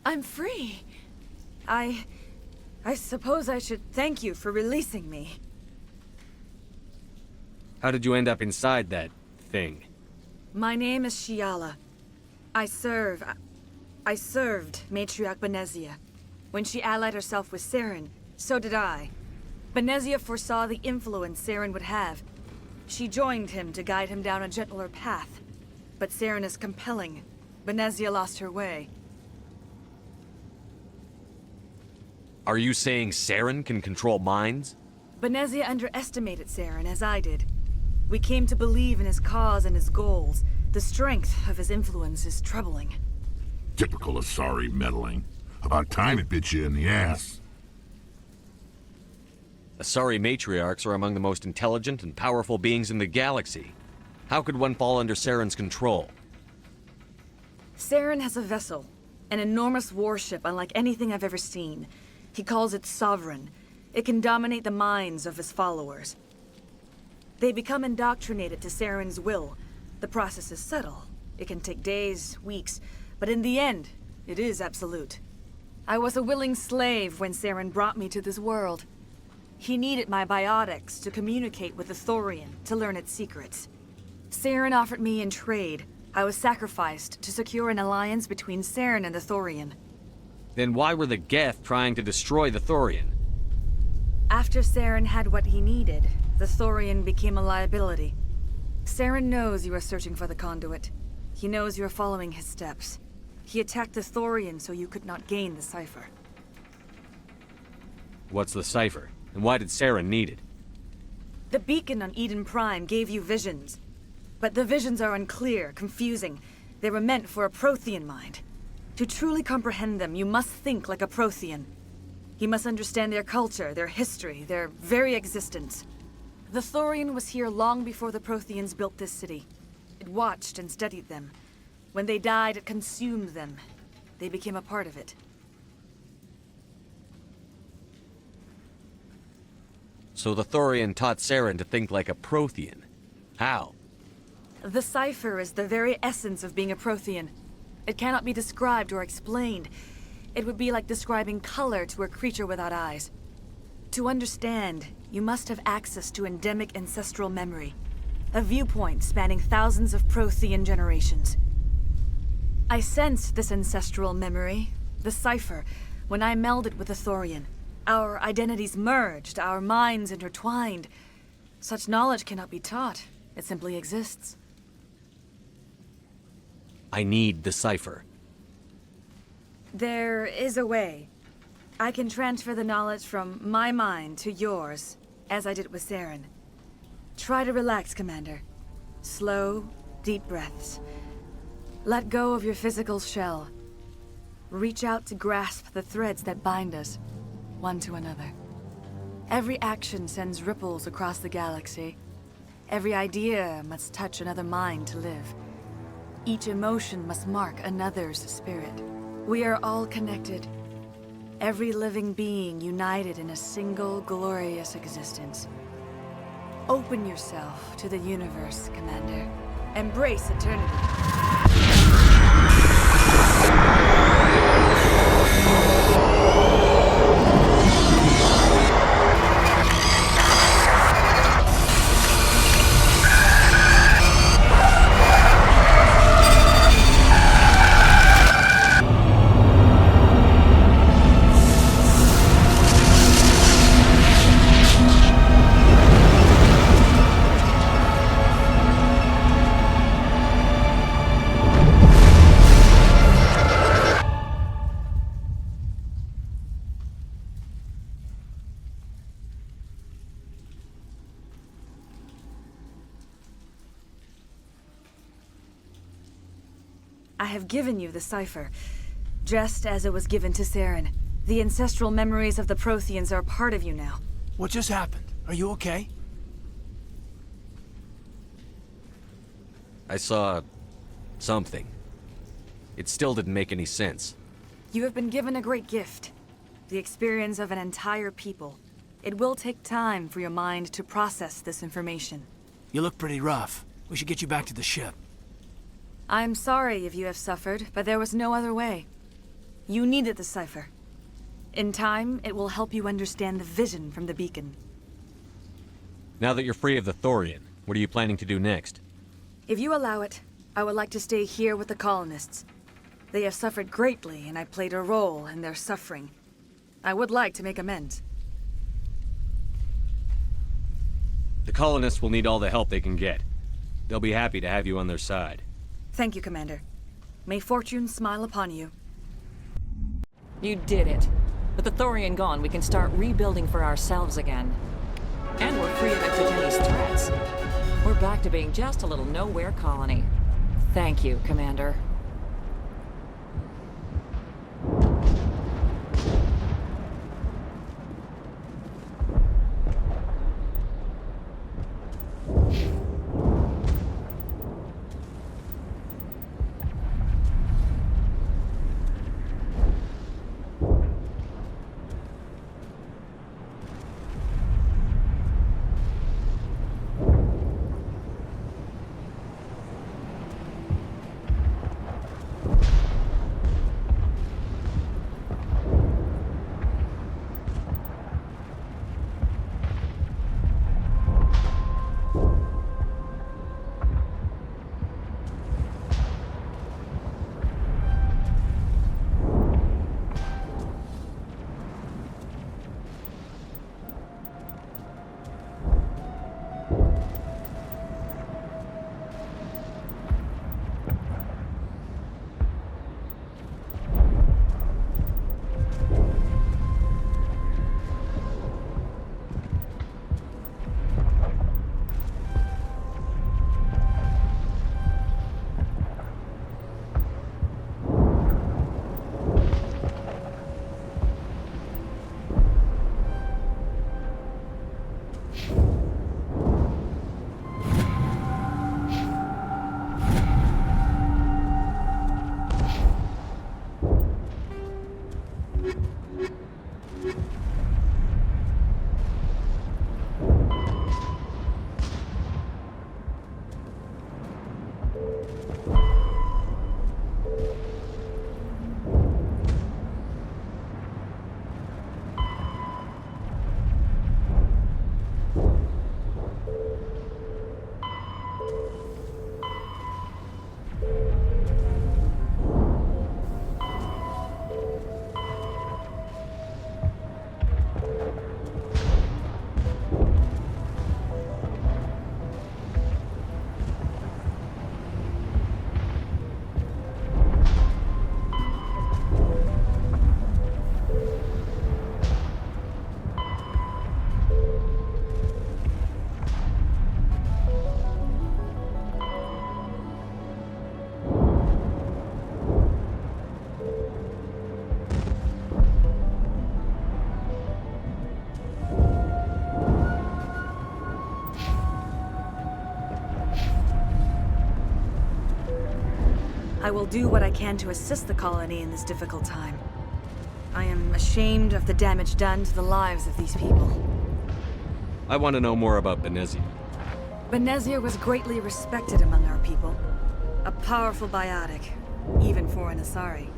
I'm free. I suppose I should thank you for releasing me. How did you end up inside that thing? My name is Shiala. I served Matriarch Benezia. When she allied herself with Saren, so did I. Benezia foresaw the influence Saren would have. She joined him to guide him down a gentler path. But Saren is compelling. Benezia lost her way. Are you saying Saren can control minds? Benezia underestimated Saren, as I did. We came to believe in his cause and his goals. The strength of his influence is troubling. Typical Asari meddling. About time it bit you in the ass. Asari matriarchs are among the most intelligent and powerful beings in the galaxy. How could one fall under Saren's control? Saren has a vessel, an enormous warship unlike anything I've ever seen. He calls it Sovereign. It can dominate the minds of his followers. They become indoctrinated to Saren's will. The process is subtle. It can take days, weeks, but in the end, it is absolute. I was a willing slave when Saren brought me to this world. He needed my biotics to communicate with the Thorian, to learn its secrets. Saren offered me in trade. I was sacrificed to secure an alliance between Saren and the Thorian. Then why were the Geth trying to destroy the Thorian? After Saren had what he needed, the Thorian became a liability. Saren knows you are searching for the conduit. He knows you are following his steps. He attacked the Thorian so you could not gain the cipher. What's the cipher? And why did Saren need it? The beacon on Eden Prime gave you visions. But the visions are unclear, confusing. They were meant for a Prothean mind. To truly comprehend them, you must think like a Prothean. You must understand their culture, their history, their very existence. The Thorian was here long before the Protheans built this city. It watched and studied them. When they died, it consumed them. They became a part of it. So the Thorian taught Saren to think like a Prothean. How? The cipher is the very essence of being a Prothean. It cannot be described or explained. It would be like describing color to a creature without eyes. To understand, you must have access to endemic ancestral memory, a viewpoint spanning thousands of Prothean generations. I sensed this ancestral memory, the cipher, when I melded with the Thorian. Our identities merged, our minds intertwined. Such knowledge cannot be taught. It simply exists. I need the cipher. There is a way. I can transfer the knowledge from my mind to yours, as I did with Saren. Try to relax, Commander. Slow, deep breaths. Let go of your physical shell. Reach out to grasp the threads that bind us, one to another. Every action sends ripples across the galaxy. Every idea must touch another mind to live. Each emotion must mark another's spirit. We are all connected. Every living being united in a single glorious existence. Open yourself to the universe, Commander. Embrace eternity. I have given you the cipher, just as it was given to Saren. The ancestral memories of the Protheans are a part of you now. What just happened? Are you okay? I saw something. It still didn't make any sense. You have been given a great gift. The experience of an entire people. It will take time for your mind to process this information. You look pretty rough. We should get you back to the ship. I'm sorry if you have suffered, but there was no other way. You needed the cipher. In time, it will help you understand the vision from the beacon. Now that you're free of the Thorian, what are you planning to do next? If you allow it, I would like to stay here with the colonists. They have suffered greatly, and I played a role in their suffering. I would like to make amends. The colonists will need all the help they can get. They'll be happy to have you on their side. Thank you, Commander. May fortune smile upon you. You did it. With the Thorian gone, we can start rebuilding for ourselves again. And we're free of Exogeni's threats. We're back to being just a little nowhere colony. Thank you, Commander. I will do what I can to assist the colony in this difficult time. I am ashamed of the damage done to the lives of these people. I want to know more about Benezia. Benezia was greatly respected among our people. A powerful biotic, even for an Asari.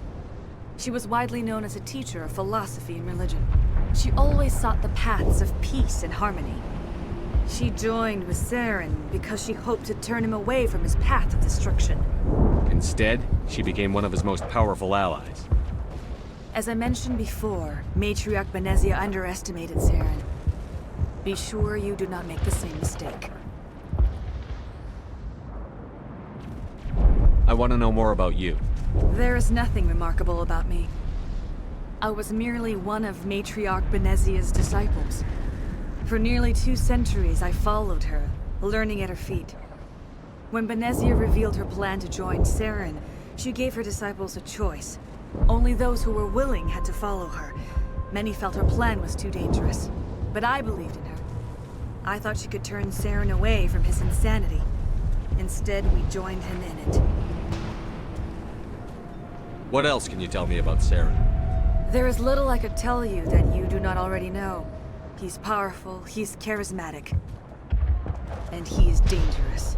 She was widely known as a teacher of philosophy and religion. She always sought the paths of peace and harmony. She joined with Saren because she hoped to turn him away from his path of destruction. Instead, she became one of his most powerful allies. As I mentioned before, Matriarch Benezia underestimated Saren. Be sure you do not make the same mistake. I want to know more about you. There is nothing remarkable about me. I was merely one of Matriarch Benezia's disciples. For nearly 2 centuries, I followed her, learning at her feet. When Benezia revealed her plan to join Saren, she gave her disciples a choice. Only those who were willing had to follow her. Many felt her plan was too dangerous, but I believed in her. I thought she could turn Saren away from his insanity. Instead, we joined him in it. What else can you tell me about Saren? There is little I could tell you that you do not already know. He's powerful, he's charismatic, and he is dangerous.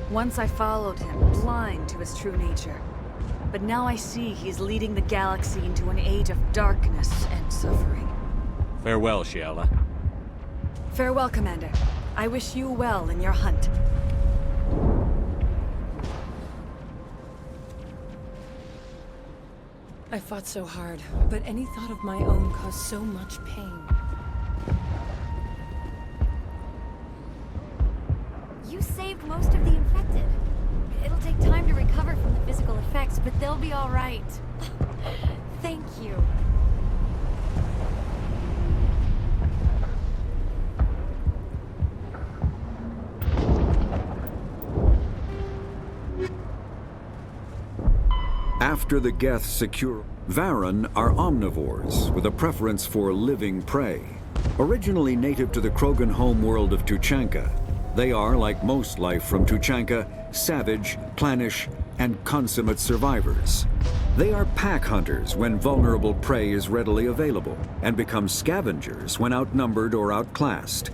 Once I followed him, blind to his true nature. But now I see he's leading the galaxy into an age of darkness and suffering. Farewell, Shiala. Farewell, Commander. I wish you well in your hunt. I fought so hard, but any thought of my own caused so much pain. You saved most of the infected. It'll take time to recover from the physical effects, but they'll be all right. Thank you. After the Geth secure, Varen are omnivores with a preference for living prey. Originally native to the Krogan homeworld of Tuchanka, they are, like most life from Tuchanka, savage, clannish, and consummate survivors. They are pack hunters when vulnerable prey is readily available, and become scavengers when outnumbered or outclassed.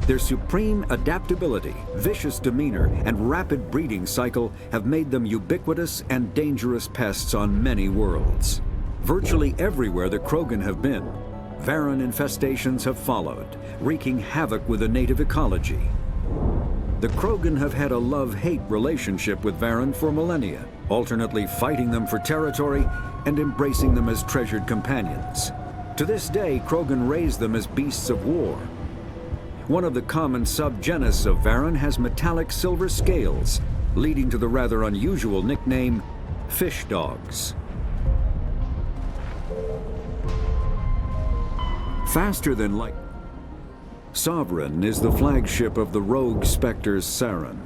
Their supreme adaptability, vicious demeanor, and rapid breeding cycle have made them ubiquitous and dangerous pests on many worlds. Virtually everywhere the Krogan have been, Varen infestations have followed, wreaking havoc with the native ecology. The Krogan have had a love-hate relationship with Varen for millennia, alternately fighting them for territory and embracing them as treasured companions. To this day, Krogan raise them as beasts of war. One of the common subgenus of Varen has metallic silver scales, leading to the rather unusual nickname, fish dogs. Faster than light, Sovereign is the flagship of the rogue Spectres Saren.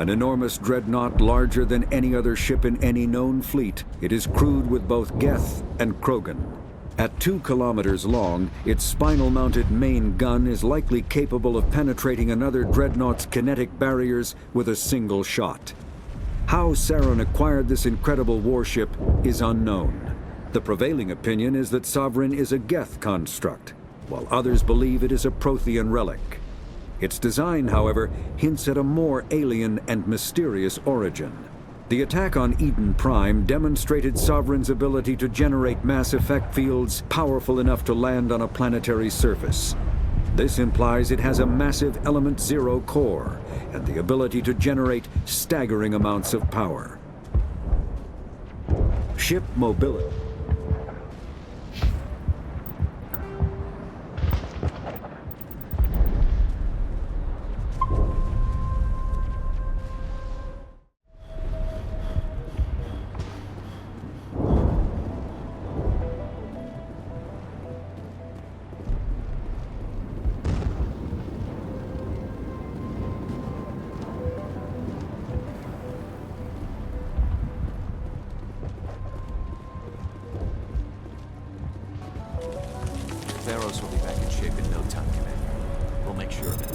An enormous dreadnought larger than any other ship in any known fleet, it is crewed with both Geth and Krogan. At 2 kilometers long, its spinal-mounted main gun is likely capable of penetrating another dreadnought's kinetic barriers with a single shot. How Saren acquired this incredible warship is unknown. The prevailing opinion is that Sovereign is a Geth construct, while others believe it is a Prothean relic. Its design, however, hints at a more alien and mysterious origin. The attack on Eden Prime demonstrated Sovereign's ability to generate mass effect fields powerful enough to land on a planetary surface. This implies it has a massive Element Zero core and the ability to generate staggering amounts of power. Ship mobility. Feros will be back in shape in no time, Commander. We'll make sure of it.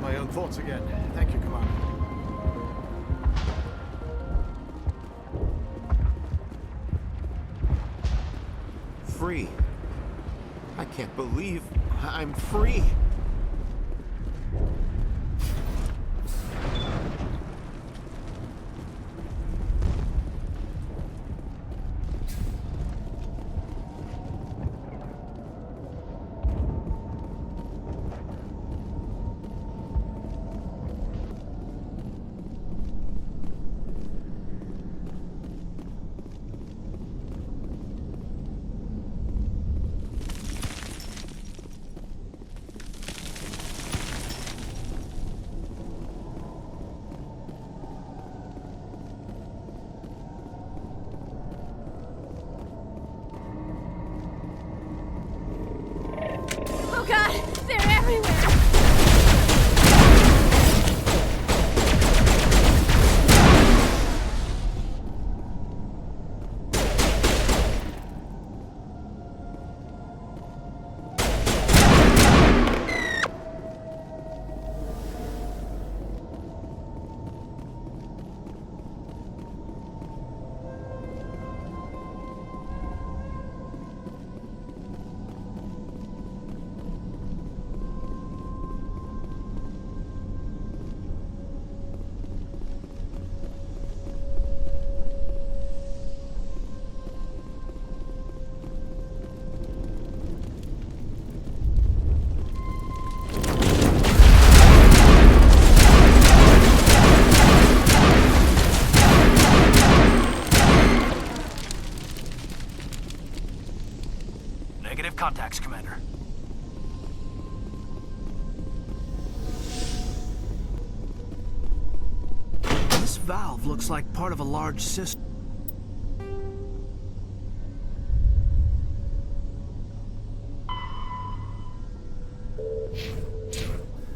my own thoughts again. Thank you, Commander. Free. I can't believe I'm free. Oh god, they're everywhere! Negative contacts, Commander. This valve looks like part of a large system.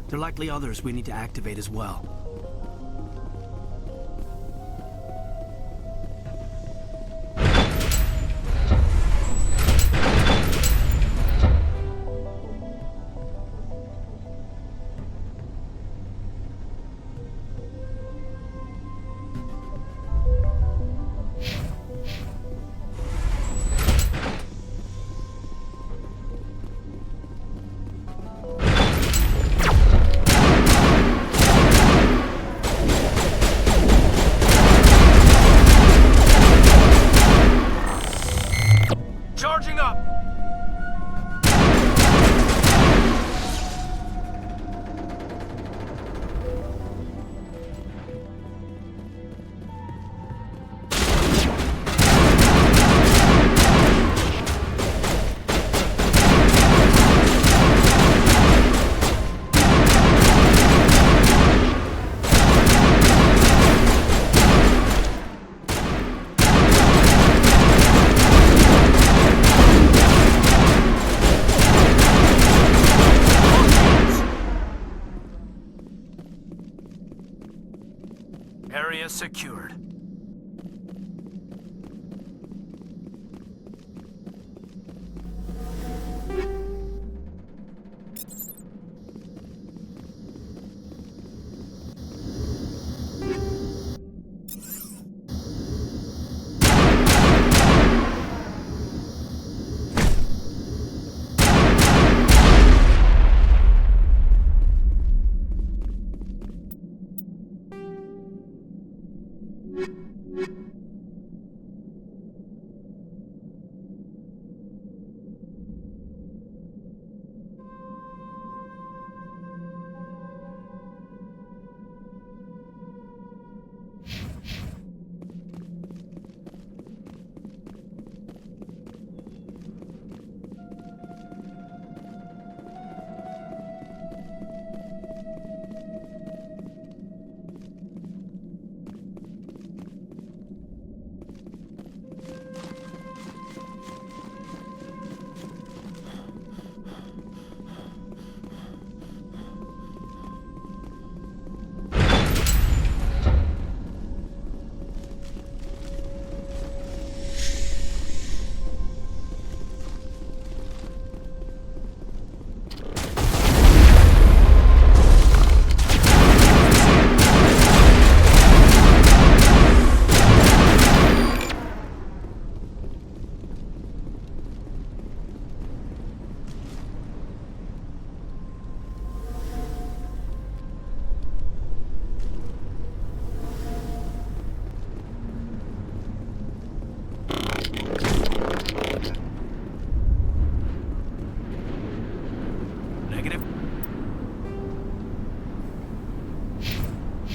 There are likely others we need to activate as well. Charging up! Area secured.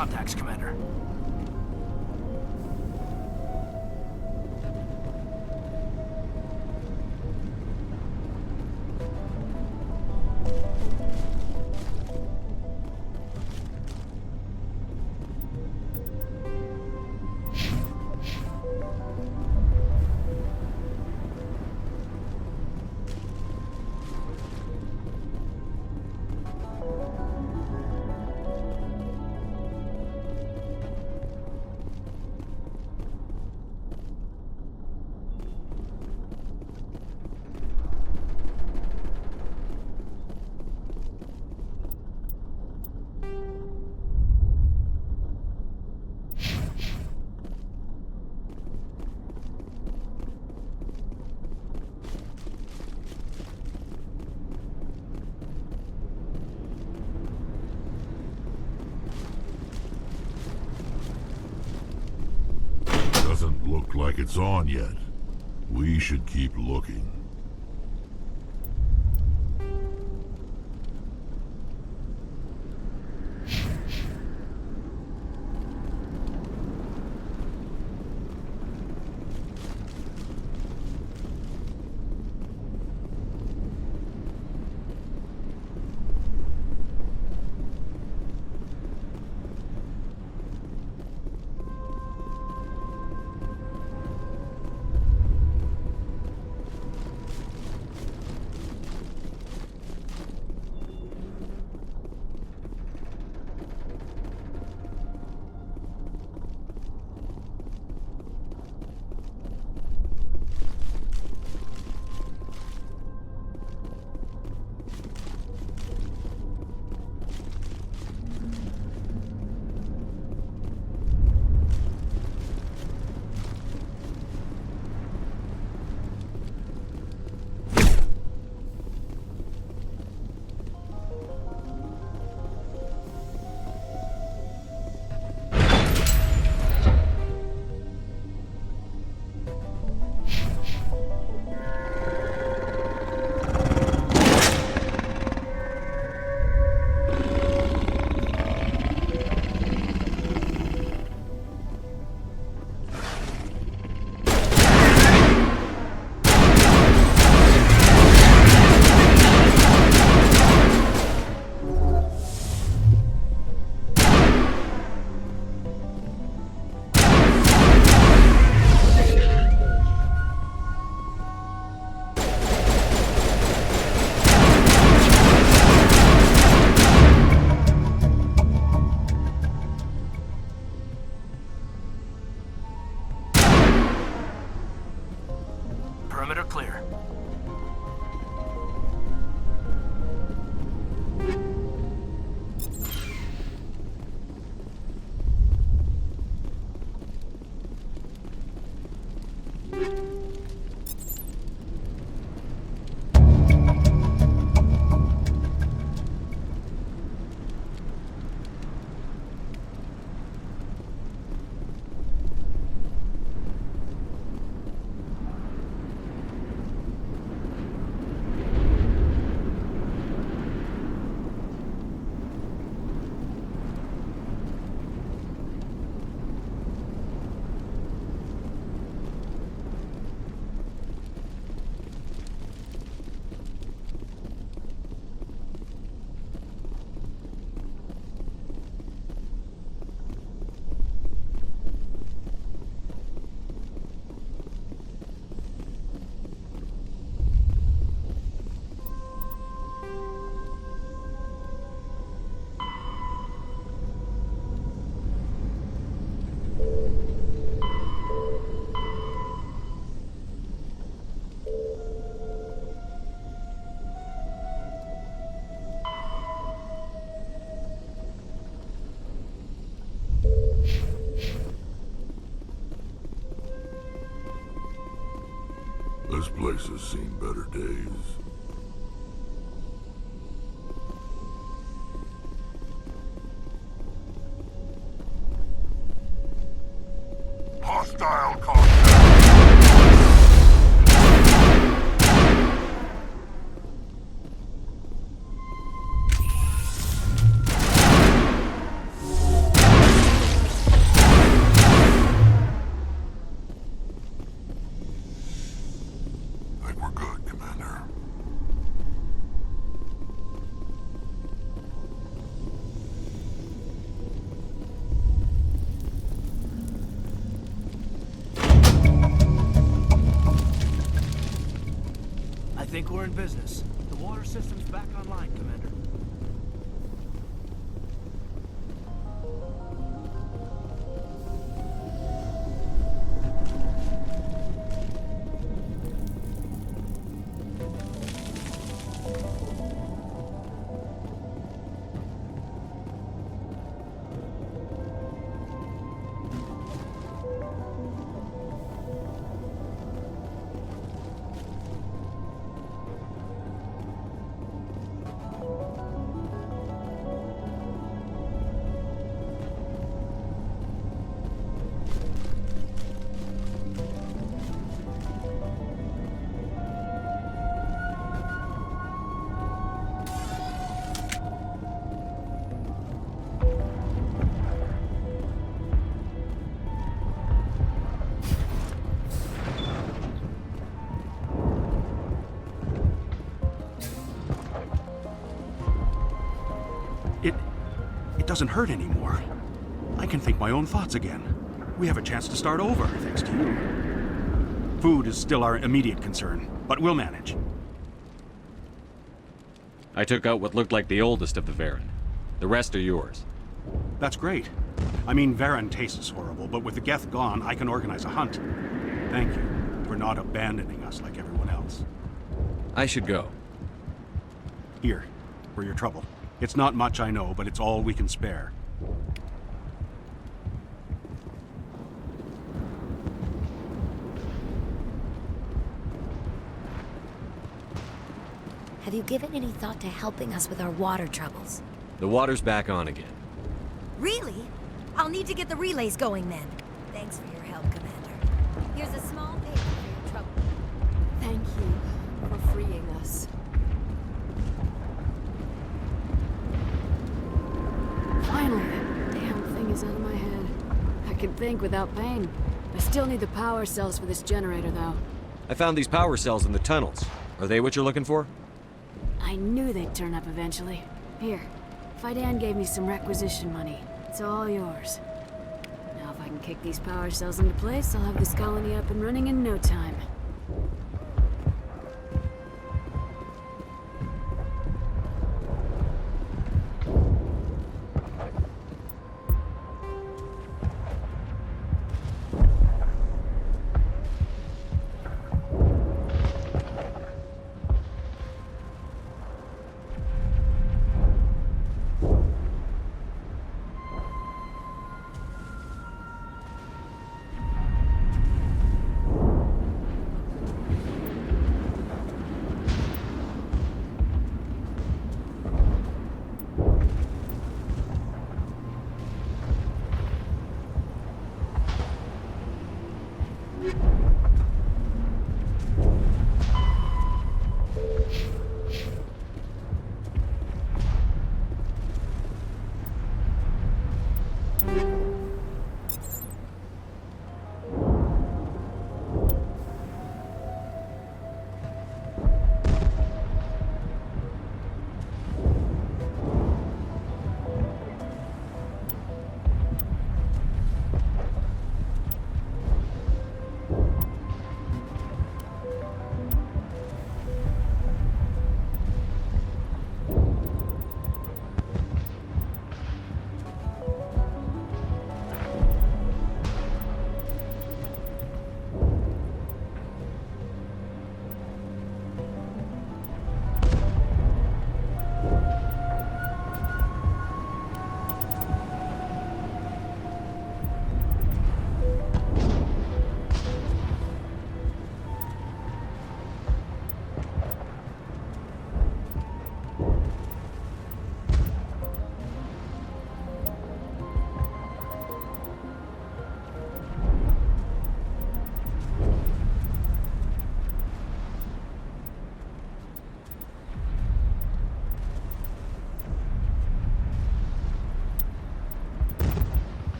contacts, Commander. Doesn't look like it's on yet. We should keep looking. Perimeter clear. This place has seen better days. Hostile contact! like we're in business. The water system's back online, Commander. It doesn't hurt anymore. I can think my own thoughts again. We have a chance to start over, thanks to you. Food is still our immediate concern, but we'll manage. I took out what looked like the oldest of the Varen. The rest are yours. That's great. I mean, Varen tastes horrible, but with the Geth gone, I can organize a hunt. Thank you for not abandoning us like everyone else. I should go. Here, for your trouble. It's not much, I know, but it's all we can spare. Have you given any thought to helping us with our water troubles? The water's back on again. Really? I'll need to get the relays going then. Thanks for your help, Commander. Here's a small payment for your trouble. Thank you for freeing us. Finally, that damn thing is out of my head. I can think without pain. I still need the power cells for this generator, though. I found these power cells in the tunnels. Are they what you're looking for? I knew they'd turn up eventually. Here, Fidan gave me some requisition money. It's all yours. Now if I can kick these power cells into place, I'll have this colony up and running in no time.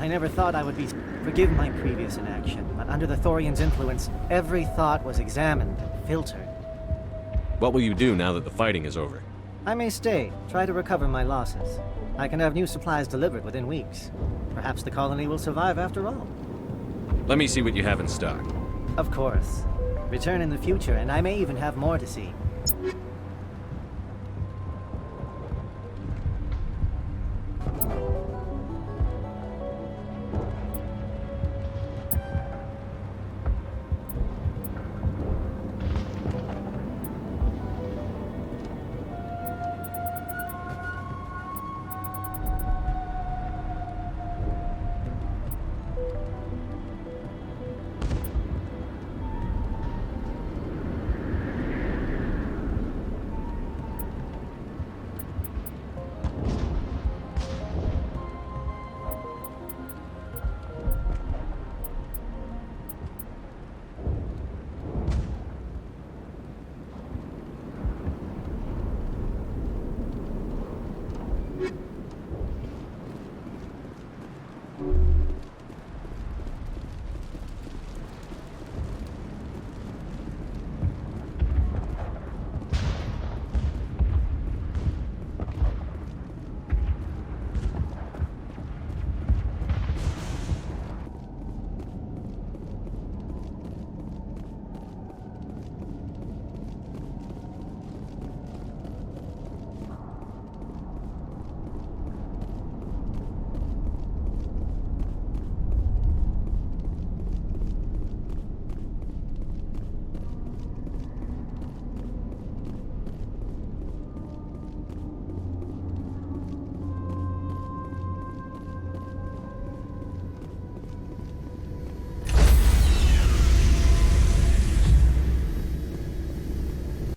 I never thought I would be... Forgive my previous inaction, but under the Thorian's influence, every thought was examined and filtered. What will you do now that the fighting is over? I may stay, try to recover my losses. I can have new supplies delivered within weeks. Perhaps the colony will survive after all. Let me see what you have in stock. Of course. Return in the future, and I may even have more to see.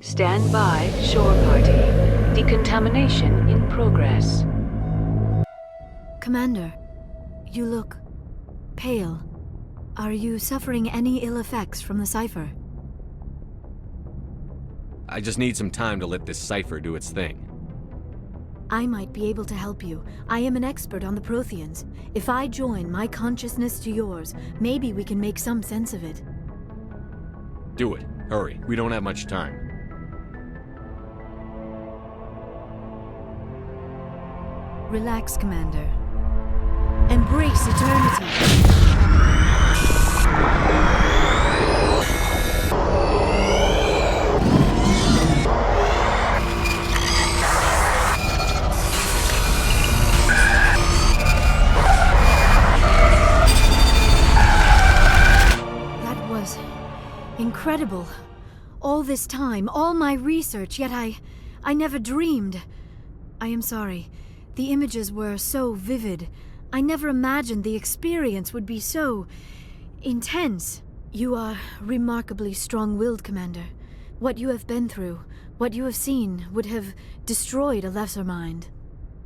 Stand by, shore party. Decontamination in progress. Commander, you look pale. Are you suffering any ill effects from the cipher? I just need some time to let this cipher do its thing. I might be able to help you. I am an expert on the Protheans. If I join my consciousness to yours, maybe we can make some sense of it. Do it. Hurry. We don't have much time. Relax, Commander. Embrace eternity. That was incredible. All this time, all my research, yet I never dreamed. I am sorry. The images were so vivid. I never imagined the experience would be so intense. You are remarkably strong-willed, Commander. What you have been through, what you have seen, would have destroyed a lesser mind.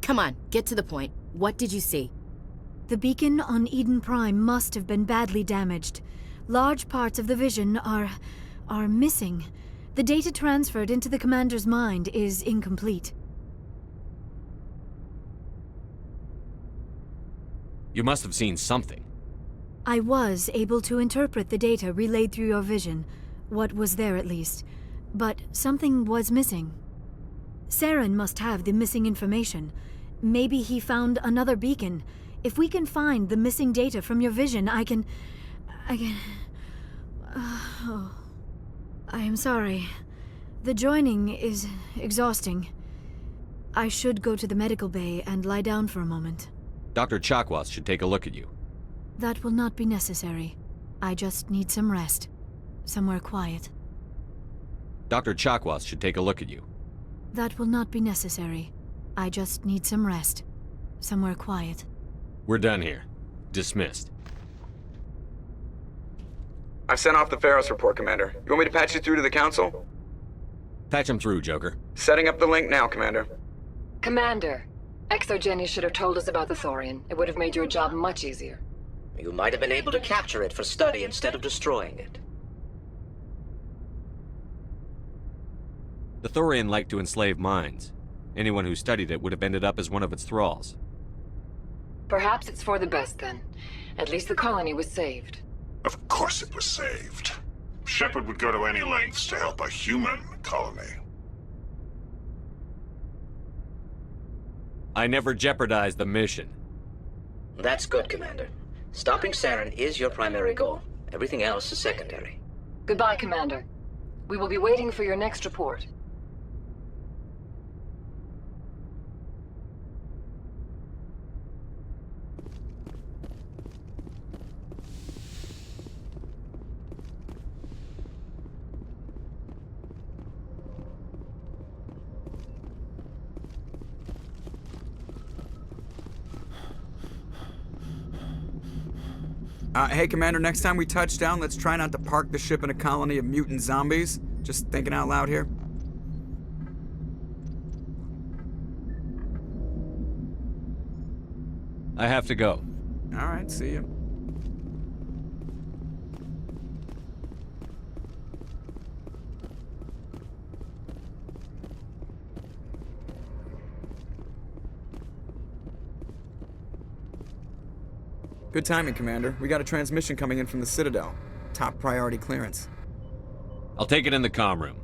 Come on, get to the point. What did you see? The beacon on Eden Prime must have been badly damaged. Large parts of the vision are missing. The data transferred into the Commander's mind is incomplete. You must have seen something. I was able to interpret the data relayed through your vision, what was there at least, but something was missing. Saren must have the missing information. Maybe he found another beacon. If we can find the missing data from your vision, I can... I am sorry. The joining is exhausting. I should go to the medical bay and lie down for a moment. Dr. Chakwas should take a look at you. That will not be necessary. I just need some rest. Somewhere quiet. Dr. Chakwas should take a look at you. That will not be necessary. I just need some rest. Somewhere quiet. We're done here. Dismissed. I've sent off the Feros report, Commander. You want me to patch you through to the Council? Patch him through, Joker. Setting up the link now, Commander. Commander, ExoGeni should have told us about the Thorian. It would have made your job much easier. You might have been able to capture it for study instead of destroying it. The Thorian liked to enslave minds. Anyone who studied it would have ended up as one of its thralls. Perhaps it's for the best then. At least the colony was saved. Of course it was saved. Shepard would go to any lengths to help a human colony. I never jeopardized the mission. That's good, Commander. Stopping Saren is your primary goal. Everything else is secondary. Goodbye, Commander. We will be waiting for your next report. Hey, Commander, next time we touch down, let's try not to park the ship in a colony of mutant zombies. Just thinking out loud here. I have to go. All right, see you. Good timing, Commander. We got a transmission coming in from the Citadel. Top priority clearance. I'll take it in the comm room.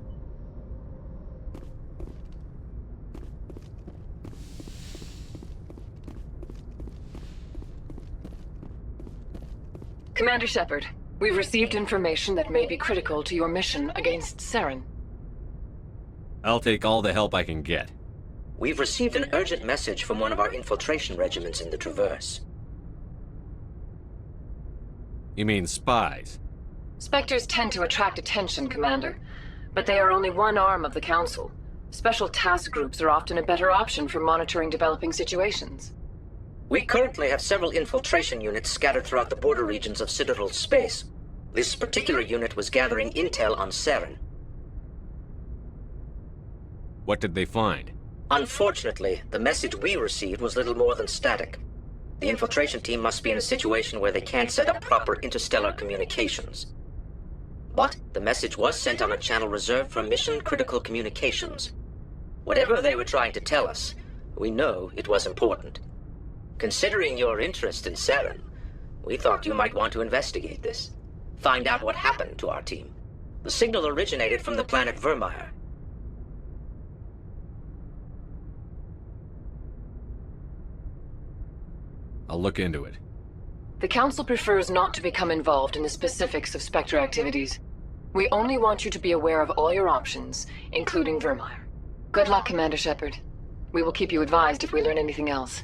Commander Shepard, we've received information that may be critical to your mission against Saren. I'll take all the help I can get. We've received an urgent message from one of our infiltration regiments in the Traverse. You mean spies? Spectres tend to attract attention, Commander, but they are only one arm of the Council. Special task groups are often a better option for monitoring developing situations. We currently have several infiltration units scattered throughout the border regions of Citadel space. This particular unit was gathering intel on Saren. What did they find? Unfortunately, the message we received was little more than static. The infiltration team must be in a situation where they can't set up proper interstellar communications. But the message was sent on a channel reserved for mission-critical communications. Whatever they were trying to tell us, we know it was important. Considering your interest in Saren, we thought you might want to investigate this. Find out what happened to our team. The signal originated from the planet Vermeer. I'll look into it. The Council prefers not to become involved in the specifics of Spectre activities. We only want you to be aware of all your options, including Vermeer. Good luck, Commander Shepard. We will keep you advised if we learn anything else.